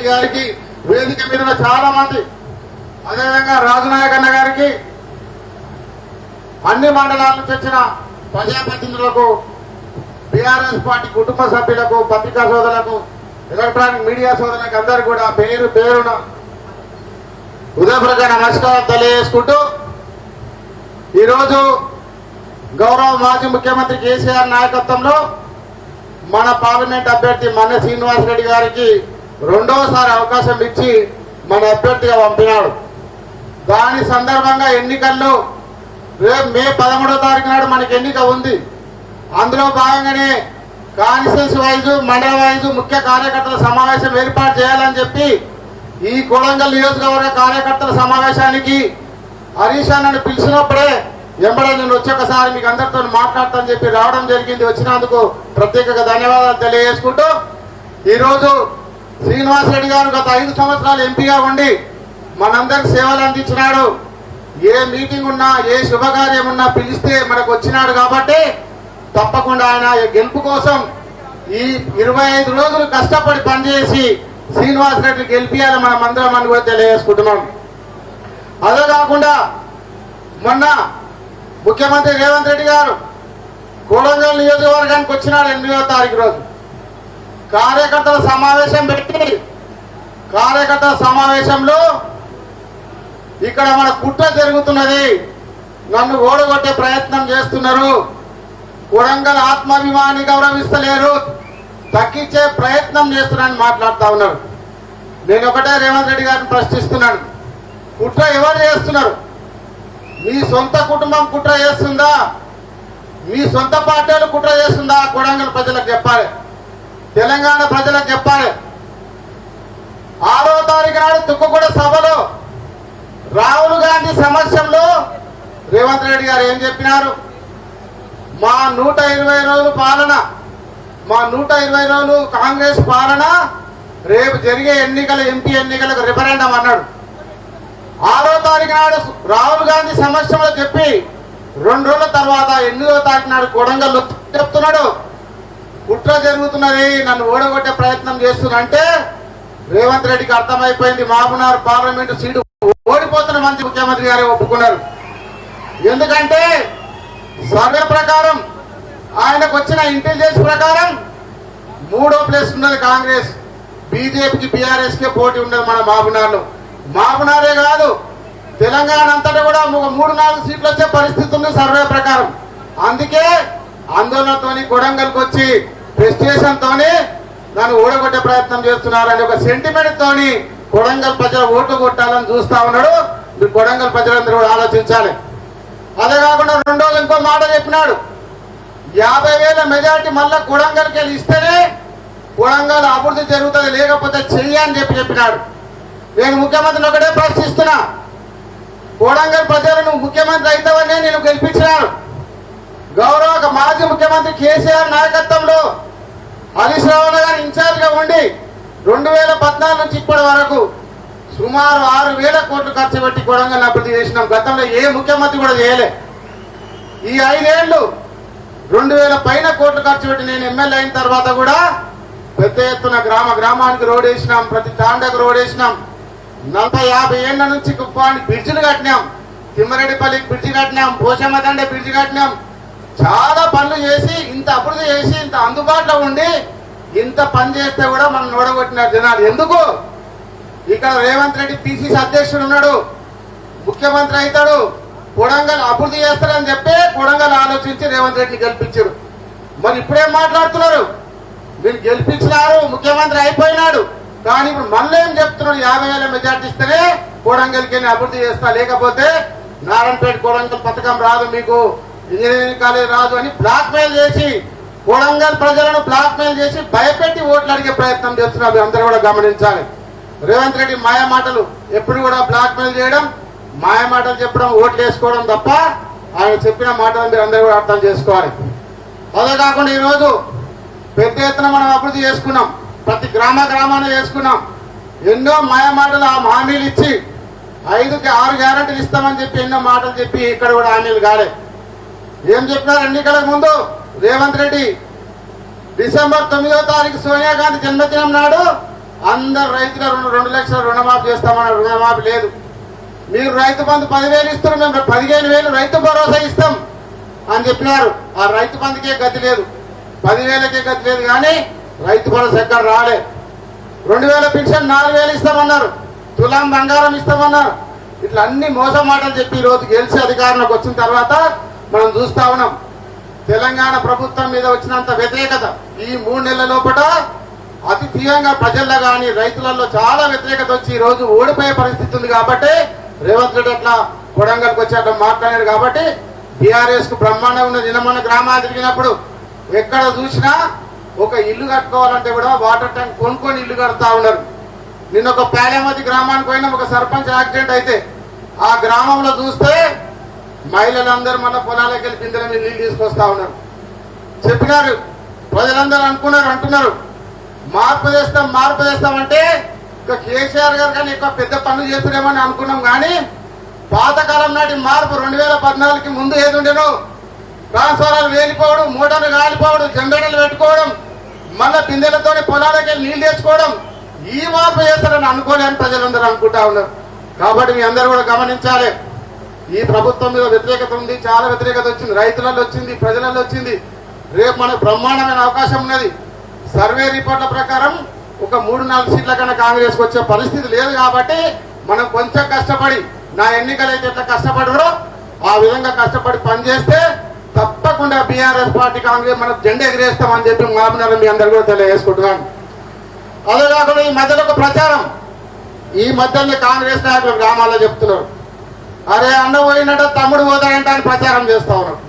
రెడ్డి గారికి, వేదిక మీద చాలా మంది, అదేవిధంగా రాజునాయక్ అన్న గారికి, అన్ని మండలాల నుంచి వచ్చిన ప్రజాప్రతినిధులకు, టీఆర్ఎస్ పార్టీ కుటుంబ సభ్యులకు, పత్రికా సోదరులకు, ఎలక్ట్రానిక్ మీడియా సోదరులకు అందరూ కూడా పేరు పేరున హృదయపూర్వక నమస్కారం తెలియజేసుకుంటూ, ఈరోజు గౌరవ మాజీ ముఖ్యమంత్రి కేసీఆర్ నాయకత్వంలో మన పార్లమెంట్ అభ్యర్థి మన్నె శ్రీనివాస్ రెడ్డి గారికి రెండవసారి అవకాశం ఇచ్చి మన అభ్యర్థిగా పంపినాడు. దాని సందర్భంగా ఎన్నికల్లో రేపు మే 13వ తారీఖు నాడు మనకి ఎన్నిక ఉంది. అందులో భాగంగానే కాన్స్టిట్యూన్సీ వైజు, మండల వైజు ముఖ్య కార్యకర్తల సమావేశం ఏర్పాటు చేయాలని చెప్పి ఈ కొడంగల్ నియోజకవర్గ కార్యకర్తల సమావేశానికి హరీష్ అన్నను పిలిచినప్పుడే ఎంబడే నేను వచ్చేకసారి మీకు అందరితో మాట్లాడతానని చెప్పి రావడం జరిగింది. వచ్చినందుకు ప్రత్యేకంగా ధన్యవాదాలు తెలియజేసుకుంటూ, ఈరోజు శ్రీనివాస్ రెడ్డి గారు గత 5 సంవత్సరాలు ఎంపీగా ఉండి మనందరికి సేవలు అందించినాడు. ఏ మీటింగ్ ఉన్నా, ఏ శుభకార్యం ఉన్నా పిలిస్తే మనకు వచ్చినాడు. కాబట్టి తప్పకుండా ఆయన గెలుపు కోసం ఈ 25 రోజులు కష్టపడి పనిచేసి శ్రీనివాస్ రెడ్డి గెలిపియాలని మనం అందరం అని కూడా తెలియజేసుకుంటున్నాం. అదే కాకుండా మొన్న ముఖ్యమంత్రి రేవంత్ రెడ్డి గారు కొడంగల్ నియోజకవర్గానికి వచ్చినాడు 8వ తారీఖు రోజు. కార్యకర్తల సమావేశం పెట్టి, కార్యకర్తల సమావేశంలో ఇక్కడ మన కుట్ర జరుగుతున్నది, నన్ను ఓడగొట్టే ప్రయత్నం చేస్తున్నారు, కొడంగల్ ఆత్మాభిమాని గౌరవిస్తలేరు, తగ్గించే ప్రయత్నం చేస్తున్నారని మాట్లాడుతూ ఉన్నారు. నేను ఒకటే రేవంత్ రెడ్డి గారిని ప్రశ్నిస్తున్నాను, కుట్ర ఎవరు చేస్తున్నారు? మీ సొంత కుటుంబం కుట్ర చేస్తుందా? మీ సొంత పార్టీలు కుట్ర చేస్తుందా? కొడంగల్ ప్రజలకు చెప్పాలి, తెలంగాణ ప్రజలకు చెప్పాలి. 6వ తారీఖు నాడు తుక్కుగూడ సభలో రాహుల్ గాంధీ సమక్షంలో రేవంత్ రెడ్డి గారు ఏం చెప్పినారు? మా 120 రోజులు పాలన, మా 120 రోజులు కాంగ్రెస్ పాలన రేపు జరిగే ఎన్నికల ఎంపీ ఎన్నికలకు రిఫరెండం అన్నాడు. 6వ తారీఖు నాడు రాహుల్ గాంధీ సమక్షంలో చెప్పి 2 రోజుల తర్వాత 8వ తారీఖు నాడు కొడంగల్ చెప్తున్నాడు కుట్ర జరుగుతున్నది, నన్ను ఓడగొట్టే ప్రయత్నం చేస్తున్నా. అంటే రేవంత్ రెడ్డికి అర్థమైపోయింది, మహబూబ్నగర్ పార్లమెంటు సీటు ఓడిపోతున్న మంత్రి ముఖ్యమంత్రి గారే ఒప్పుకున్నారు. ఎందుకంటే సర్వే ప్రకారం, ఆయనకు వచ్చిన ఇంటెలిజెన్స్ ప్రకారం 3వ ప్లేస్ ఉన్నది కాంగ్రెస్, బీజేపీకి బీఆర్ఎస్ కే పోటీ ఉండదు మన మహబూబ్నగర్లో. మహబూబ్నగరే కాదు, తెలంగాణ అంతటా కూడా 3-4 సీట్లు వచ్చే పరిస్థితి ఉంది సర్వే ప్రకారం. అందుకే ఆందోళనతోని కొడంగల్కి వచ్చి ప్రెస్టేషన్ తోని నన్ను ఓడగొట్టే ప్రయత్నం చేస్తున్నారని ఒక సెంటిమెంట్ తోని కొడంగల్ ప్రజలు ఓట్లు కొట్టాలని చూస్తా ఉన్నాడు. మీరు కొడంగల్ ప్రజలందరూ కూడా ఆలోచించాలి. అదే కాకుండా రెండోది ఇంకో మాట చెప్పినాడు, 50,000 మెజార్టీ మళ్ళా కొడంగల్కి వెళ్ళి ఇస్తేనే కొడంగల్ అభివృద్ధి జరుగుతుంది, లేకపోతే చెయ్యని చెప్పినాడు. నేను ముఖ్యమంత్రిని ఒకటే ప్రశ్నిస్తున్నా, కొడంగల్ ప్రజలను ముఖ్యమంత్రి అయితేవనే నేను గెలిపించినాను. గౌరవ మాజీ ముఖ్యమంత్రి కేసీఆర్ నాయకత్వంలో హరీష్ రావు గారు ఇన్ఛార్జ్ గా ఉండి 2014 నుంచి ఇప్పటి వరకు సుమారు 6,000 కోట్లు ఖర్చు పెట్టి కొడంగల్ అభివృద్ధి చేసినాం. గతంలో ఏ ముఖ్యమంత్రి కూడా చేయలే. ఈ 5 ఏళ్లు 2,000 పైన కోట్లు ఖర్చు పెట్టి నేను ఎమ్మెల్యే అయిన తర్వాత కూడా పెద్ద ఎత్తున గ్రామానికి రోడ్ వేసినాం, ప్రతి తాండకు రోడ్ వేసినాం. 40-50 ఏళ్ల నుంచి కుప్పానికి బ్రిడ్జిలు కట్టినాం, తిమ్మరెడ్డిపల్లికి బ్రిడ్జి కట్టినాం, పోషమ్మదండే బ్రిడ్జి కట్టినాం. చాలా పనులు చేసి, ఇంత అభివృద్ధి చేసి, ఇంత అందుబాటులో ఉండి ఇంత పని చేస్తే కూడా మనం ఓడగొట్టినారు జనాలు. ఎందుకు? ఇక్కడ రేవంత్ రెడ్డి పిసిసి అధ్యక్షుడు ఉన్నాడు, ముఖ్యమంత్రి అవుతాడు, కొడంగల్ అభివృద్ధి చేస్తారని చెప్పి కొడంగల్ ఆలోచించి రేవంత్ రెడ్డిని గెలిపించారు. మరి ఇప్పుడేం మాట్లాడుతున్నారు? మీరు గెలిపించినారు, ముఖ్యమంత్రి అయిపోయినాడు, కానీ ఇప్పుడు మళ్ళీ ఏం చెప్తున్నాడు? 50,000 మెజార్టీ ఇస్తేనే కొడంగల్కి అభివృద్ధి చేస్తా, లేకపోతే నారాయణపేట కొడంగల్ పథకం రాదు, మీకు ఇంజనీరింగ్ కాలేజ్ రాదు అని బ్లాక్ మెయిల్ చేసి, కొడంగల్ ప్రజలను బ్లాక్ మెయిల్ చేసి భయపెట్టి ఓట్లు అడిగే ప్రయత్నం చేస్తున్నారు. అందరూ కూడా గమనించాలి. రేవంత్ రెడ్డి మాయా మాటలు ఎప్పుడు కూడా బ్లాక్ మెయిల్ చేయడం, మాయా మాటలు చెప్పడం, ఓట్లు వేసుకోవడం తప్ప ఆయన చెప్పిన మాటలు మీరు అందరూ కూడా అర్థం చేసుకోవాలి. అదే కాకుండా ఈరోజు పెద్ద ఎత్తున మనం అభివృద్ధి చేసుకున్నాం, ప్రతి గ్రామాన్ని చేసుకున్నాం. ఎన్నో మాయా మాటలు ఆ హామీలు ఇచ్చి 5కి 6 గ్యారెంటీలు ఇస్తామని చెప్పి ఎన్నో మాటలు చెప్పి ఇక్కడ కూడా హామీలు కాలే. ఏం చెప్పినారు ఎన్నికలకు ముందు రేవంత్ రెడ్డి? డిసెంబర్ 9వ తారీఖు సోనియా గాంధీ జన్మదినం నాడు అందరు రైతుల 2 లక్షల రుణమాఫీ చేస్తామన్నారు. రుణమాఫీ లేదు. మీరు రైతు బంధు 10,000 ఇస్తారు, మేము 15,000 రైతు భరోసా ఇస్తాం అని చెప్పినారు. ఆ రైతు బంధుకే గతి లేదు, 10,000కే గతి లేదు. కానీ రైతు భరోసా ఎక్కడ రాలే. 2,000 పెన్షన్ 4,000 ఇస్తామన్నారు, తులాం బంగారం ఇస్తామన్నారు. ఇట్లా అన్ని మోసం మాటలు చెప్పి ఈ రోజు గెలిచి అధికారంలోకి వచ్చిన తర్వాత మనం చూస్తా ఉన్నాం. తెలంగాణ ప్రభుత్వం మీద వచ్చినంత వ్యతిరేకత ఈ 3 నెలల లోపల అతి తీవ్రంగా ప్రజల్లో కానీ రైతులలో చాలా వ్యతిరేకత వచ్చి ఈ రోజు ఓడిపోయే పరిస్థితి ఉంది. కాబట్టి రేవంత్ రెడ్డి అట్లా కొడంగల్కి వచ్చి అట్లా మాట్లాడాడు. కాబట్టి బీఆర్ఎస్ కు బ్రహ్మాండం ఉన్నది. నిన్న మొన్న గ్రామాలు తిరిగినప్పుడు ఎక్కడ చూసినా ఒక ఇల్లు కట్టుకోవాలంటే కూడా వాటర్ ట్యాంక్ కొనుక్కొని ఇల్లు కడతా ఉన్నారు. నిన్న ఒక పేలేమతి గ్రామానికి పోయినా ఒక సర్పంచ్ యాక్సిడెంట్ అయితే ఆ గ్రామంలో చూస్తే మహిళలందరూ మళ్ళీ పొలాలకు వెళ్ళి బిందెల మీద నీళ్ళు తీసుకొస్తా ఉన్నారు. చెప్పినారు, ప్రజలందరూ అంటున్నారు మార్పు చేస్తాం అంటే ఇంకా కేసీఆర్ గారు కానీ ఎక్కువ పెద్ద పనులు చేస్తున్నామని అనుకున్నాం. కానీ పాతకాలం నాటి మార్పు 2014కి ముందు ఏది ఉండేనో ట్రాన్స్ఫారాలు వేలిపోవడం, మోటార్లు కాలిపోవడం, జనరేటర్లు పెట్టుకోవడం, మళ్ళీ బిందెలతో పొలాలకి వెళ్ళి నీళ్ళు తెచ్చుకోవడం, ఈ మార్పు చేస్తారని అనుకోలేని ప్రజలందరూ అనుకుంటా ఉన్నారు. కాబట్టి మీ అందరూ కూడా గమనించాలి, ఈ ప్రభుత్వం మీద వ్యతిరేకత ఉంది, చాలా వ్యతిరేకత వచ్చింది, రైతులలో వచ్చింది, ప్రజలలో వచ్చింది. రేపు మనకు బ్రహ్మాండమైన అవకాశం ఉన్నది. సర్వే రిపోర్ట్ల ప్రకారం ఒక 3-4 సీట్ల కన్నా కాంగ్రెస్కి వచ్చే పరిస్థితి లేదు. కాబట్టి మనం కొంచెం కష్టపడి, నా ఎన్నికలైతే ఎట్లా కష్టపడరో ఆ విధంగా కష్టపడి పనిచేస్తే తప్పకుండా బీఆర్ఎస్ పార్టీ కాంగ్రెస్ మనం జెండా ఎగిరేస్తామని చెప్పి మామూలు మీ అందరు కూడా తెలియజేసుకుంటున్నాను. అదే కాకుండా ఈ మధ్యలో ఒక ప్రచారం, ఈ మధ్యలో కాంగ్రెస్ నాయకులు గ్రామాల్లో చెప్తున్నారు, అరే అన్న పోయినట్టు తమ్ముడు పోతాడంట అని ప్రచారం చేస్తా ఉన్నారు.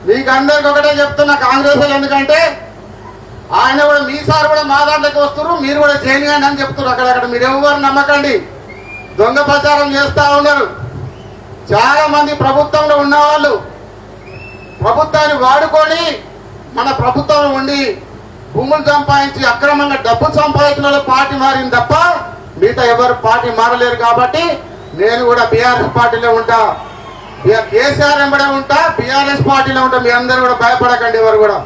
మీకు అందరికి ఒకటే చెప్తున్నా, కాంగ్రెస్ ఎందుకంటే ఆయన కూడా మీ సార్ కూడా మా దాంట్లోకి వస్తున్నారు, మీరు కూడా చేయనియండి అని చెప్తున్నారు. అక్కడక్కడ మీరు ఎవరు నమ్మకండి, దొంగ ప్రచారం చేస్తా ఉన్నారు. చాలా మంది ప్రభుత్వంలో ఉన్నవాళ్ళు ప్రభుత్వాన్ని వాడుకొని మన ప్రభుత్వం ఉండి భూములు సంపాదించి అక్రమంగా డబ్బులు సంపాదించిన పార్టీ మారింది తప్ప మిగతా ఎవరు పార్టీ మారలేరు. కాబట్టి నేను కూడా బీఆర్ఎస్ పార్టీలో ఉంటా, కేసీఆర్ వెంబడే ఉంటా, బీఆర్ఎస్ పార్టీలో ఉంటా. మీ అందరూ కూడా భయపడకండి ఎవరు కూడా.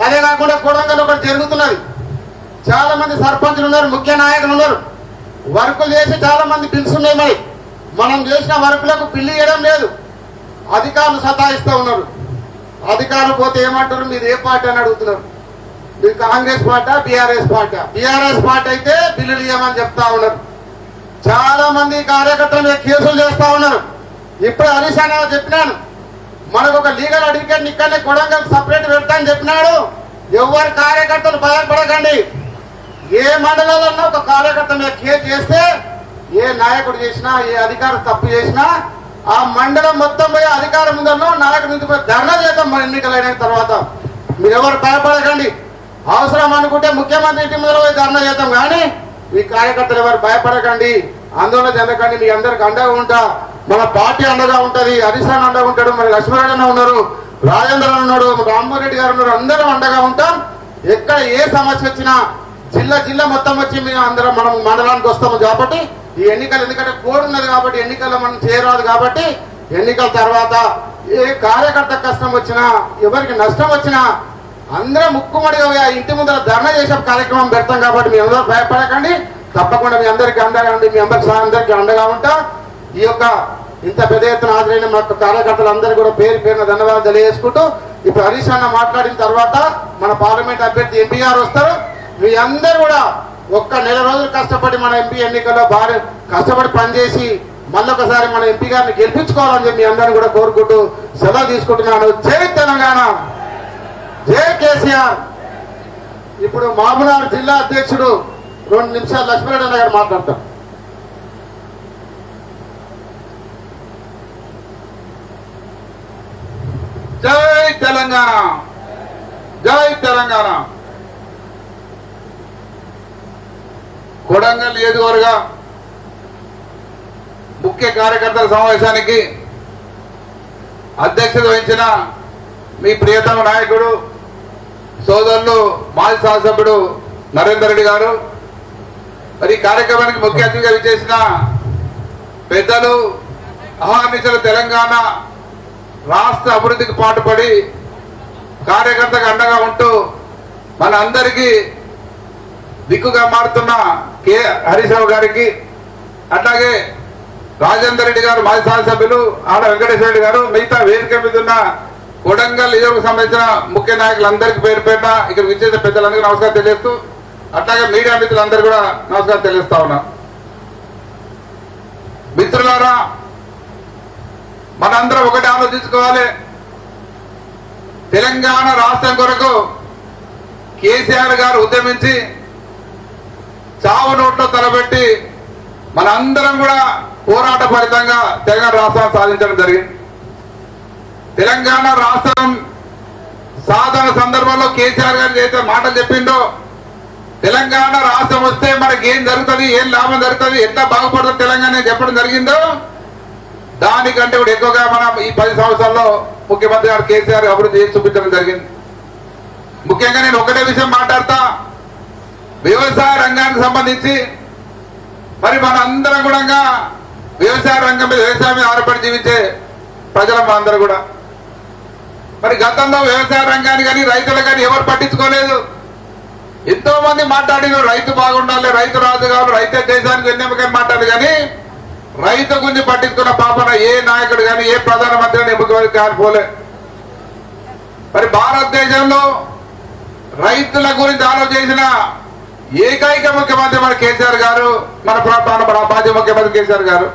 అదే కాకుండా కొడంగల్ ఒకటి జరుగుతున్నది, చాలా మంది సర్పంచులు ఉన్నారు, ముఖ్య నాయకులు ఉన్నారు, వర్కులు చేసి చాలా మంది బిల్స్ ఉన్నాయి. మరి మనం చేసిన వర్కులకు బిల్లు ఇవ్వడం లేదు, అధికారులు సతాయిస్తూ ఉన్నారు. అధికారులు పోతే ఏమంటారు, మీరు ఏ పార్టీ అని అడుగుతున్నారు. మీరు Congress party, BRS party? BRS party అయితే బిల్లులు ఇవ్వమని చెప్తా ఉన్నారు. చాలా మంది కార్యకర్తల మీద కేసులు చేస్తా ఉన్నారు. ఇప్పుడు హరీష్ అన్న చెప్పినాను, మనకు ఒక లీగల్ అడ్వకేట్ ఇక్కడనే కొడంగల్ సపరేట్ పెడతా అని చెప్పినాడు. ఎవరు కార్యకర్తలు భయపడకండి. ఏ మండలంలో ఒక కార్యకర్త మీద కేసు చేస్తే, ఏ నాయకుడు చేసినా, ఏ అధికారి తప్పు చేసినా ఆ మండలం మొత్తం పోయి అధికారం ముందరలో నాయకుడి నుంచి పోయి ధర్నా చేద్దాం మన ఎన్నికలైన తర్వాత. మీరెవరు భయపడకండి. అవసరం అనుకుంటే ముఖ్యమంత్రి ఇంటి ముందర పోయి ధర్నా చేద్దాం. కానీ మీ కార్యకర్తలు ఎవరు భయపడకండి, ఆందోళన చెందకండి. మీ అందరికి అండగా ఉంటా, మన పార్టీ అండగా ఉంటది, హరీష్ అన్న అండగా ఉంటాడు, మరి లక్ష్మీనారాయణ ఉన్నారు, రాజేంద్ర ఉన్నాడు, రామ్మోహన్ గారు ఉన్నారు, అందరం అండగా ఉంటాం. ఎక్కడ ఏ సమస్య వచ్చినా జిల్లా మొత్తం వచ్చి మేము అందరం మనం మండలానికి వస్తాము. కాబట్టి ఈ ఎన్నికలు, ఎందుకంటే కోడ్ ఉన్నది కాబట్టి ఎన్నికల్లో మనం చేయరాదు. కాబట్టి ఎన్నికల తర్వాత ఏ కార్యకర్త కష్టం వచ్చినా, ఎవరికి నష్టం వచ్చినా అందరం ముక్కుమడిగా ఇంటి ముందర ధర్నా చేసే కార్యక్రమం పెడతాం. కాబట్టి మీ అందరూ భయపడకండి, తప్పకుండా మీ అందరికీ అండగా ఉండి మీ అందరికీ అండగా ఉంటా. ఈ యొక్క ఇంత పెద్ద ఎత్తున హాజరైన మా కార్యకర్తలందరూ కూడా పేరు పేరున ధన్యవాదాలు తెలియజేసుకుంటూ, ఇప్పుడు హరీష్ అన్న మాట్లాడిన తర్వాత మన పార్లమెంట్ అభ్యర్థి ఎంపీ గారు వస్తారు. మీ అందరూ కూడా ఒక్క నెల రోజులు కష్టపడి మన ఎంపీ ఎన్నికల్లో బాగా కష్టపడి పనిచేసి మళ్ళొకసారి మన ఎంపీ గారిని గెలిపించుకోవాలని చెప్పి మీ అందరిని కూడా కోరుకుంటూ సెలవు తీసుకుంటున్నాను. జై తెలంగాణ, జై కేసీఆర్. ఇప్పుడు మహబూబ్నగర్ జిల్లా అధ్యక్షుడు 2 నిమిషాలు లక్ష్మీనారాయణ గారు మాట్లాడతారు. జై తెలంగాణ, జై తెలంగాణ. కొడంగల్ నియోజకవర్గ ముఖ్య కార్యకర్తల సమావేశానికి అధ్యక్షత వహించిన మీ ప్రియతమ నాయకుడు సోదరులు మాజీ శాసనసభ్యుడు నరేందర్ రెడ్డి గారు, మరి కార్యక్రమానికి ముఖ్య అతిథిగా విచ్చేసిన పెద్దలు, అహర్నిశలు తెలంగాణ రాష్ట్ర అభివృద్ధికి దిక్కుగా మారుతున్న కె హరీష్ రావు గారికి, అట్లాగే రాజేందర్ రెడ్డి గారు మాజీ శాసనసభ్యులు, ఆడ వెంకటేశ్వర రెడ్డి గారు, మిగతా వేదిక మీద ఉన్న కొడంగల్ నియోజకవర్గం సంబంధించిన ముఖ్య నాయకులందరికీ పేరు పేరున ఇక్కడ విచ్చేసిన పెద్దలందరికీ నమస్కారం తెలియజేస్తూ, అట్లాగే మీడియా మిత్రులందరూ కూడా నమస్కారం తెలియజేస్తా ఉన్నా. మిత్రులారా, మనందరం ఒకటి ఆలోచించుకోవాలి. తెలంగాణ రాష్ట్రం కొరకు కేసీఆర్ గారు ఉద్యమించి చావు నోట్లో తలబెట్టి మనందరం కూడా పోరాట ఫలితంగా తెలంగాణ రాష్ట్రం సాధించడం జరిగింది. తెలంగాణ రాష్ట్రం సాధన సందర్భంలో కేసీఆర్ గారు చేసే మాటలు చెప్పిండో, తెలంగాణ రాష్ట్రం వస్తే మనకి ఏం జరుగుతుంది, ఏం లాభం జరుగుతుంది, ఎట్లా బాగుపడుతుంది తెలంగాణ చెప్పడం జరిగిందో, దానికంటే కూడా ఎక్కువగా మనం ఈ 10 సంవత్సరాల్లో ముఖ్యమంత్రి గారు కేసీఆర్ అభివృద్ధి చేసి చూపించడం జరిగింది. ముఖ్యంగా నేను ఒకటే విషయం మాట్లాడతా. వ్యవసాయ రంగానికి సంబంధించి మరి మన అందరం కూడా వ్యవసాయ రంగం మీద, వ్యవసాయం మీద ఆధారపడి జీవించే ప్రజల మనందరూ కూడా మరి గతంలో వ్యవసాయ రంగాన్ని కానీ రైతులు కానీ ఎవరు పట్టించుకోలేదు. ఎంతో మంది మాట్లాడిన రైతు బాగుండాలి, రైతు రాజు కావాలి, రైతే దేశానికి వెన్నెముకని మాట్లాడు, కానీ రైతు గురించి పట్టించుకున్న పాపన ఏ నాయకుడు కానీ ఏ ప్రధానమంత్రి కానీ ముఖ్యమంత్రి కానిపోలే. మరి భారతదేశంలో రైతుల గురించి ఆలోచించిన ఏకైక ముఖ్యమంత్రి మన కేసీఆర్ గారు, మన మాజీ ముఖ్యమంత్రి కేసీఆర్ గారు.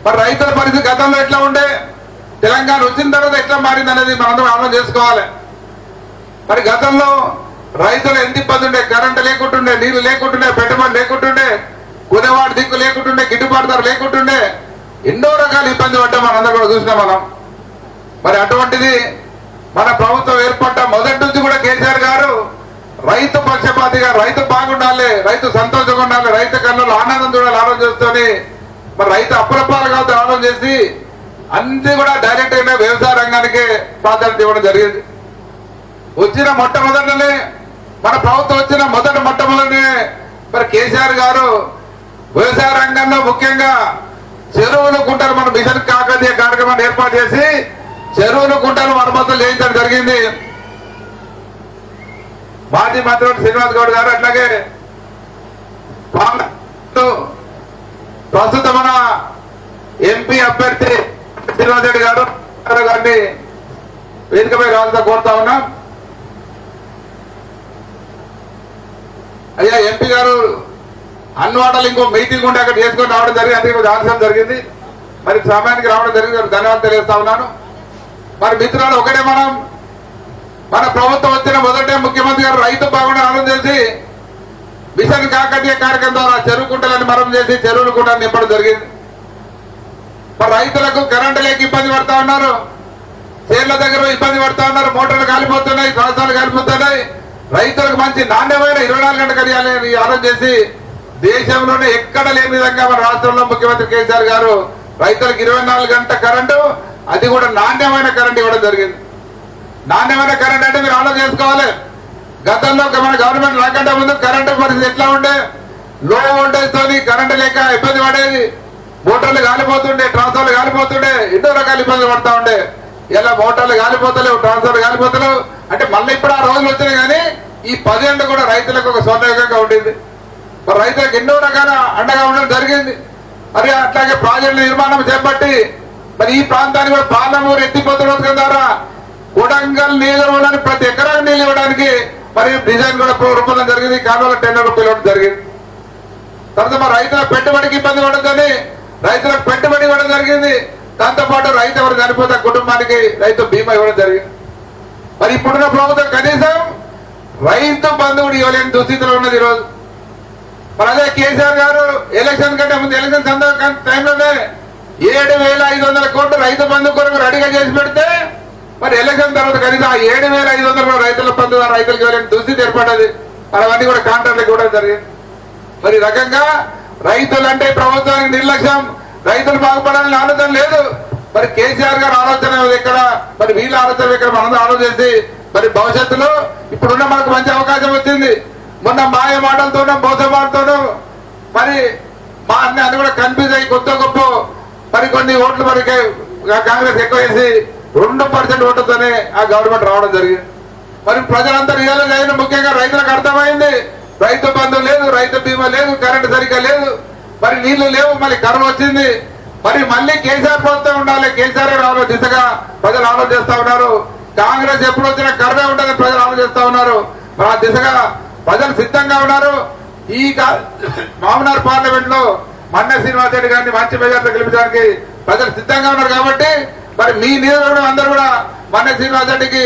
మరి రైతుల పరిస్థితి గతంలో ఎట్లా ఉండే, తెలంగాణ వచ్చిన తర్వాత ఎట్లా మారింది అనేది మనందరం ఆలోచన చేసుకోవాలి. మరి గతంలో రైతులు ఎంత ఇబ్బంది ఉండే, కరెంటు లేకుంటుండే, నీళ్లు లేకుంటుండే, పెట్టుబడి లేకుంటుండే, కొనేవాడు దిక్కు లేకుంటుండే, గిట్టుబాటు ధర లేకుంటుండే, ఎన్నో రకాల ఇబ్బంది పడ్డాం మనందరం కూడా చూసినాం మనం. మరి అటువంటిది మన ప్రభుత్వం ఏర్పడ్డ మొదటి నుంచి కూడా కేసీఆర్ గారు రైతు పక్షపాతిగా, రైతు బాగుండాలి, రైతు సంతోషంగా ఉండాలి, రైతు కళ్ళలో ఆనందం చూడాలి ఆలోచన చేస్తూనే మరి రైతు అప్రపాలు కాదు ఆలోచన చేసి అన్ని కూడా డైరెక్ట్ గా వ్యవసాయ రంగానికి ప్రాధాన్యత ఇవ్వడం జరిగింది. వచ్చిన మొట్టమొదటినే మన ప్రభుత్వం వచ్చిన మొట్టమొదటినే మరి కేసీఆర్ గారు వ్యవసాయ రంగంలో ముఖ్యంగా చెరువులు కుంటలు మన మిషన్ కాకతీయ కార్యక్రమాన్ని ఏర్పాటు చేసి చెరువులు కుంటలు మరమ్మతులు చేయించడం జరిగింది. మాజీ మంత్రి శ్రీనివాస్ గౌడ్ గారు, అట్లాగే ప్రస్తుత మన ఎంపీ అభ్యర్థి శ్రీనివాస్ రెడ్డి గారు గారిని వేదికపై రాజుగా కోరుతా ఉన్నాం. అయ్యా ఎంపీ గారు అన్నవాడలు ఇంకో మీటింగ్ ఉంటే అక్కడ చేసుకొని రావడం జరిగింది, అందుకే కొంచెం ఆలస్యం జరిగింది. మరి సమయానికి రావడం జరిగింది, ధన్యవాదాలు తెలియజేస్తా ఉన్నాను. మరి మిత్రులు ఒకటే, మన ప్రభుత్వం వచ్చిన మొదటే ముఖ్యమంత్రి గారు రైతు బాగుండే ఆలోచన చేసి మిషన్ కాకతీయ కార్యక్రమం ద్వారా చెరువు కుంటలను మరం చేసి చెరువులు కూడా నింపడం జరిగింది. మరి రైతులకు కరెంటు లేక ఇబ్బంది పడతా ఉన్నారు, చేర్ల దగ్గర ఇబ్బంది పడతా ఉన్నారు, మోటార్లు కాలిపోతున్నాయి, సంవత్సరాలు కాలిపోతున్నాయి. రైతులకు మంచి నాణ్యమైన 24 గంటలు కలియాలని ఆలోచన చేసి దేశంలోనే ఎక్కడ లేని విధంగా మన రాష్ట్రంలో ముఖ్యమంత్రి కేసీఆర్ గారు రైతులకు 24 గంటల కరెంటు, అది కూడా నాణ్యమైన కరెంటు ఇవ్వడం జరిగింది. నాణ్యమైన కరెంట్ అంటే మీరు ఆలోచన చేసుకోవాలి. గతంలో మన గవర్నమెంట్ రాకంటే ముందు కరెంటు పరిస్థితి ఎట్లా ఉండే, లో వోల్టేజ్ తోని కరెంటు లేక ఇబ్బంది పడేది, మోటార్లు కాలిపోతుండే, ట్రాన్స్ఫర్లు కాలిపోతుండే, ఎన్నో రకాల ఇబ్బందులు పడతా ఉండే. ఇలా మోటార్లు కాలిపోతలేవు, ట్రాన్స్ఫర్లు కాలిపోతలేవు అంటే మళ్ళీ ఇప్పుడు ఆ రోజులు వచ్చినాయి. కానీ ఈ 10 ఏళ్ళు కూడా రైతులకు ఒక స్వర్ణయుగంగా ఉండింది. మరి రైతులకు ఎన్నో రకాల అండగా ఉండడం జరిగింది. మరి అట్లాగే ప్రాజెక్టుల నిర్మాణం చేపట్టి మరి ఈ ప్రాంతానికి కూడా పాలమూరు ఎత్తిపోతల పథకం ద్వారా కొడంగల్ నియోజకవర్గానికి ప్రతి ఎకరానికి నీళ్ళు ఇవ్వడానికి మరి డిజైన్ కూడా రూపొందడం జరిగింది. కాలువల టెండర్ పిలవడం జరిగింది. తర్వాత మరి రైతుల పెట్టుబడికి ఇబ్బంది పడదని రైతులకు పెట్టుబడి ఇవ్వడం జరిగింది. దాంతోపాటు రైతు ఎవరు చనిపోతే కుటుంబానికి రైతు బీమా ఇవ్వడం జరిగింది. మరి ఇప్పుడున్న ప్రభుత్వం కనీసం రైతు బంధువుడు ఇవ్వలేని దుస్థితిలో ఉన్నది ఈరోజు. మరి అదే కేసీఆర్ గారు ఎలక్షన్ కంటే ముందు ఎలక్షన్ టైంలోనే 7,500 కోట్లు రైతు బంధు కొరకు రెడీగా చేసి పెడితే మరి ఎలక్షన్ తర్వాత కనీసం ఆ 7,500 రైతుల బంధు రైతులకు ఇవ్వలేని దుస్థితి ఏర్పడ్డది. మరి అవన్నీ కూడా కాంట్రాక్ట్లకు ఇవ్వడం జరిగింది. మరి ఈ రకంగా రైతులంటే ప్రభుత్వానికి నిర్లక్ష్యం, రైతులు బాగుపడాలని ఆలోచన లేదు. మరి కేసీఆర్ గారు ఆలోచన ఎక్కడ, మరి వీళ్ళ ఆలోచన ఎక్కడ, మనందరూ ఆలోచించి మరి భవిష్యత్తులో ఇప్పుడున్న మనకు మంచి అవకాశం వచ్చింది. మొన్న మాయ మాటలతోనూ మోస మాటలతోనూ మరి మా అన్ని కూడా కన్ఫ్యూజ్ అయ్యి కొత్త గొప్ప మరి కొన్ని ఓట్లు మరి కాంగ్రెస్ ఎక్కువ వేసి 2% ఓట్లతోనే ఆ గవర్నమెంట్ రావడం జరిగింది. మరి ప్రజలంతా రియలైజ్ అయిన ముఖ్యంగా రైతులకు అర్థమైంది రైతు బంధు లేదు, రైతు బీమా లేదు, కరెంటు సరిగ్గా లేదు, మరి నీళ్లు లేవు, మళ్ళీ కరువు వచ్చింది. మరి మళ్ళీ కేసీఆర్ ప్రభుత్వం ఉండాలి, కేసీఆర్ రావాలో దిశగా ప్రజలు ఆలోచిస్తా ఉన్నారు. కాంగ్రెస్ ఎప్పుడు వచ్చినా కరువే ఉంటుందని ప్రజలు ఆలోచిస్తా ఉన్నారు. మరి ఆ దిశగా ప్రజలు సిద్ధంగా ఉన్నారు. ఈ మామనార్ పార్లమెంట్ లో మన్నె శ్రీనివాస్ రెడ్డి గారిని మంచి మెజార్టీతో గెలిపించడానికి ప్రజలు సిద్ధంగా ఉన్నారు. కాబట్టి మరి మీ నియోజకవర్గం అందరూ కూడా మన్నె శ్రీనివాస్ రెడ్డికి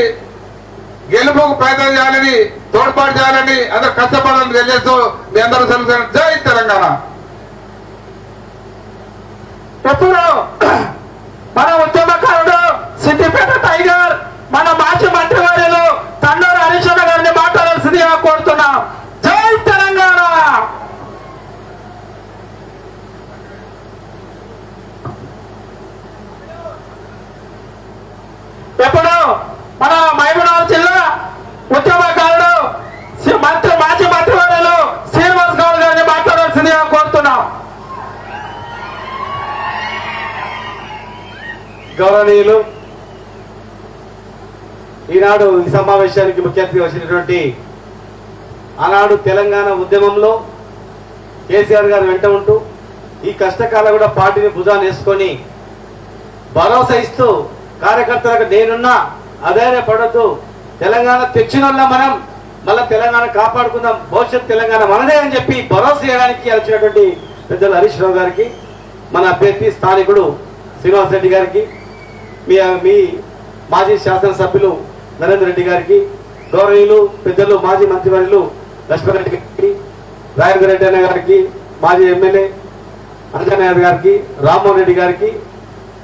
గెలుపుకు ప్రయత్నం చేయాలని, తోడ్పాటు చేయాలని అందరూ కష్టపడాలని తెలియజేస్తూ మీ అందరూ సెలవు. జై తెలంగాణ. ఎప్పుడు మన ఉద్యమకారుడు సిద్దిపేట టైగర్ మన మాజీ మంత్రివర్యులు తన్నూరు హరీష్ అన్న గారిని మాట్లాడాల్సిందిగా కోరుతున్నాం. జై తెలంగాణ. ఎప్పుడు మన మహబూబ్నగర్ జిల్లా ఉద్యమకారుడు మాజీ మంత్రివర్యులు శ్రీనివాస్ గౌడ్ గారిని మాట్లాడాల్సిందిగా కోరుతున్నాం. గౌరవనీయులు, ఈనాడు ఈ సమావేశానికి ముఖ్య అతిథి వచ్చినటువంటి ఆనాడు తెలంగాణ ఉద్యమంలో కేసీఆర్ గారు వెంట ఉంటూ ఈ కష్టకాలం కూడా పార్టీని భుజాన్ని వేసుకొని భరోసా ఇస్తూ కార్యకర్తలకు నేనున్నా అధైర్యపడద్దు, తెలంగాణ తెచ్చిన మనం మళ్ళా తెలంగాణ కాపాడుకుందాం, భవిష్యత్ తెలంగాణ మనదే అని చెప్పి భరోసా చేయడానికి వచ్చినటువంటి పెద్దలు హరీష్ రావు గారికి, మన అభ్యర్థి స్థానికుడు శ్రీనివాస్ రెడ్డి గారికి, మీ మాజీ శాసనసభ్యులు నరేందర్ రెడ్డి గారికి, గౌరవనీయులు పెద్దలు మాజీ మంత్రివర్యులు లక్ష్మణ్ రెడ్డి గారికి, రాజేంద్ర రెడ్డి అన్న గారికి, మాజీ ఎమ్మెల్యే అంజనయ్య గారికి, రామ్మోహన్ రెడ్డి గారికి,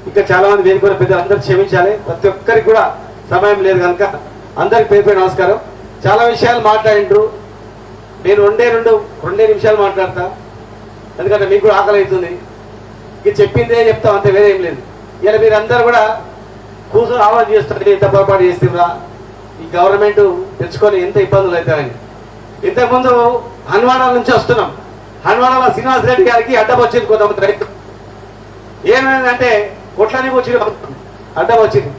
ఇంకా చాలా మంది వేదిక పెద్దలు అందరూ క్షమించాలి, ప్రతి ఒక్కరికి కూడా సమయం లేదు కనుక అందరికి పేరు నమస్కారం. చాలా విషయాలు మాట్లాడిండ్రు, నేను రెండే నిమిషాలు మాట్లాడతా, ఎందుకంటే మీకు కూడా ఆకలి అవుతుంది. ఇక చెప్పిందే చెప్తాం, అంతే, వేరే ఏం లేదు. ఇలా మీరు అందరు కూడా కూర్చొని ఆలోచన చేస్తారు, ఎంత పొరపాటు చేస్తుందా, ఈ గవర్నమెంట్ తెచ్చుకొని ఎంత ఇబ్బందులు అవుతాయని. ఇంతకుముందు హన్వాడాల నుంచి వస్తున్నాం, హన్వాడాల శ్రీనివాస్ రెడ్డి గారికి అడ్డం వచ్చింది కొంతమంది రైతు. ఏమైందంటే కొట్లని వచ్చి అడ్డం వచ్చింది,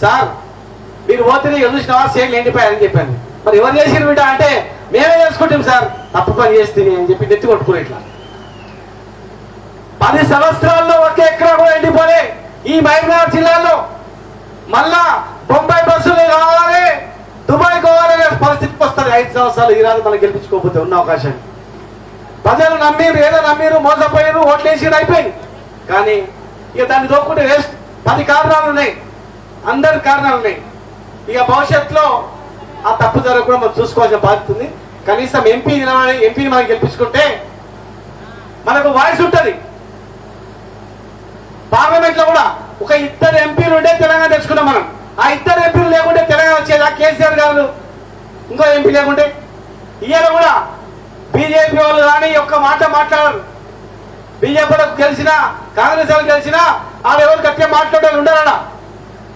సార్ మీరు పోతే చూసినవా సేట్లు ఎండిపోయారని చెప్పాను. మరి ఎవరు చేసిన బిడ్డ అంటే మేమే చేసుకుంటాం సార్, తప్పు పని చేస్తే అని చెప్పి నెత్తి కొట్టుకుని ఇట్లా 10 సంవత్సరాల్లో ఒకే ఎక్కడా కూడా ఎండిపోలే ఈ మహబూబ్నగర్ జిల్లాలో. మళ్ళా బొంబాయి బస్సులు కావాలి, దుబాయ్ పోవాలనే పరిస్థితికి వస్తుంది 5 సంవత్సరాలు. ఈ రాజు మనం గెలిపించుకోకపోతే ఉన్న అవకాశాన్ని ప్రజలు నమ్మిరు, ఏదో నమ్మిరు, మోసపోయారు, ఓట్లు వేసి అయిపోయింది. కానీ ఇక దాన్ని దోక్కుంటే వేస్ట్. 10 కారణాలు ఉన్నాయి, అందరి కారణాలు ఉన్నాయి. ఇక భవిష్యత్తులో ఆ తప్పు జరగకుండా మనం చూసుకోవాల్సిన బాధ్యత ఉంది. కనీసం ఎంపీని మనం గెలిపించుకుంటే మనకు వాయిస్ ఉంటుంది. పార్లమెంట్ లో కూడా ఒక 2 ఎంపీలు ఉంటే తెలంగాణ తెచ్చుకున్నాం మనం. ఆ 2 ఎంపీలు లేకుంటే తెలంగాణ వచ్చేది. ఆ కేసీఆర్ గారు ఇంకో ఎంపీ లేకుంటే ఇయ్యాల కూడా బీజేపీ వాళ్ళు కానీ ఒక్క మాట మాట్లాడరు. బీజేపీలకు గెలిచినా కాంగ్రెస్ వాళ్ళు గెలిచినా వాళ్ళు ఎవరు గట్టిగా మాట్లాడే ఉండరా.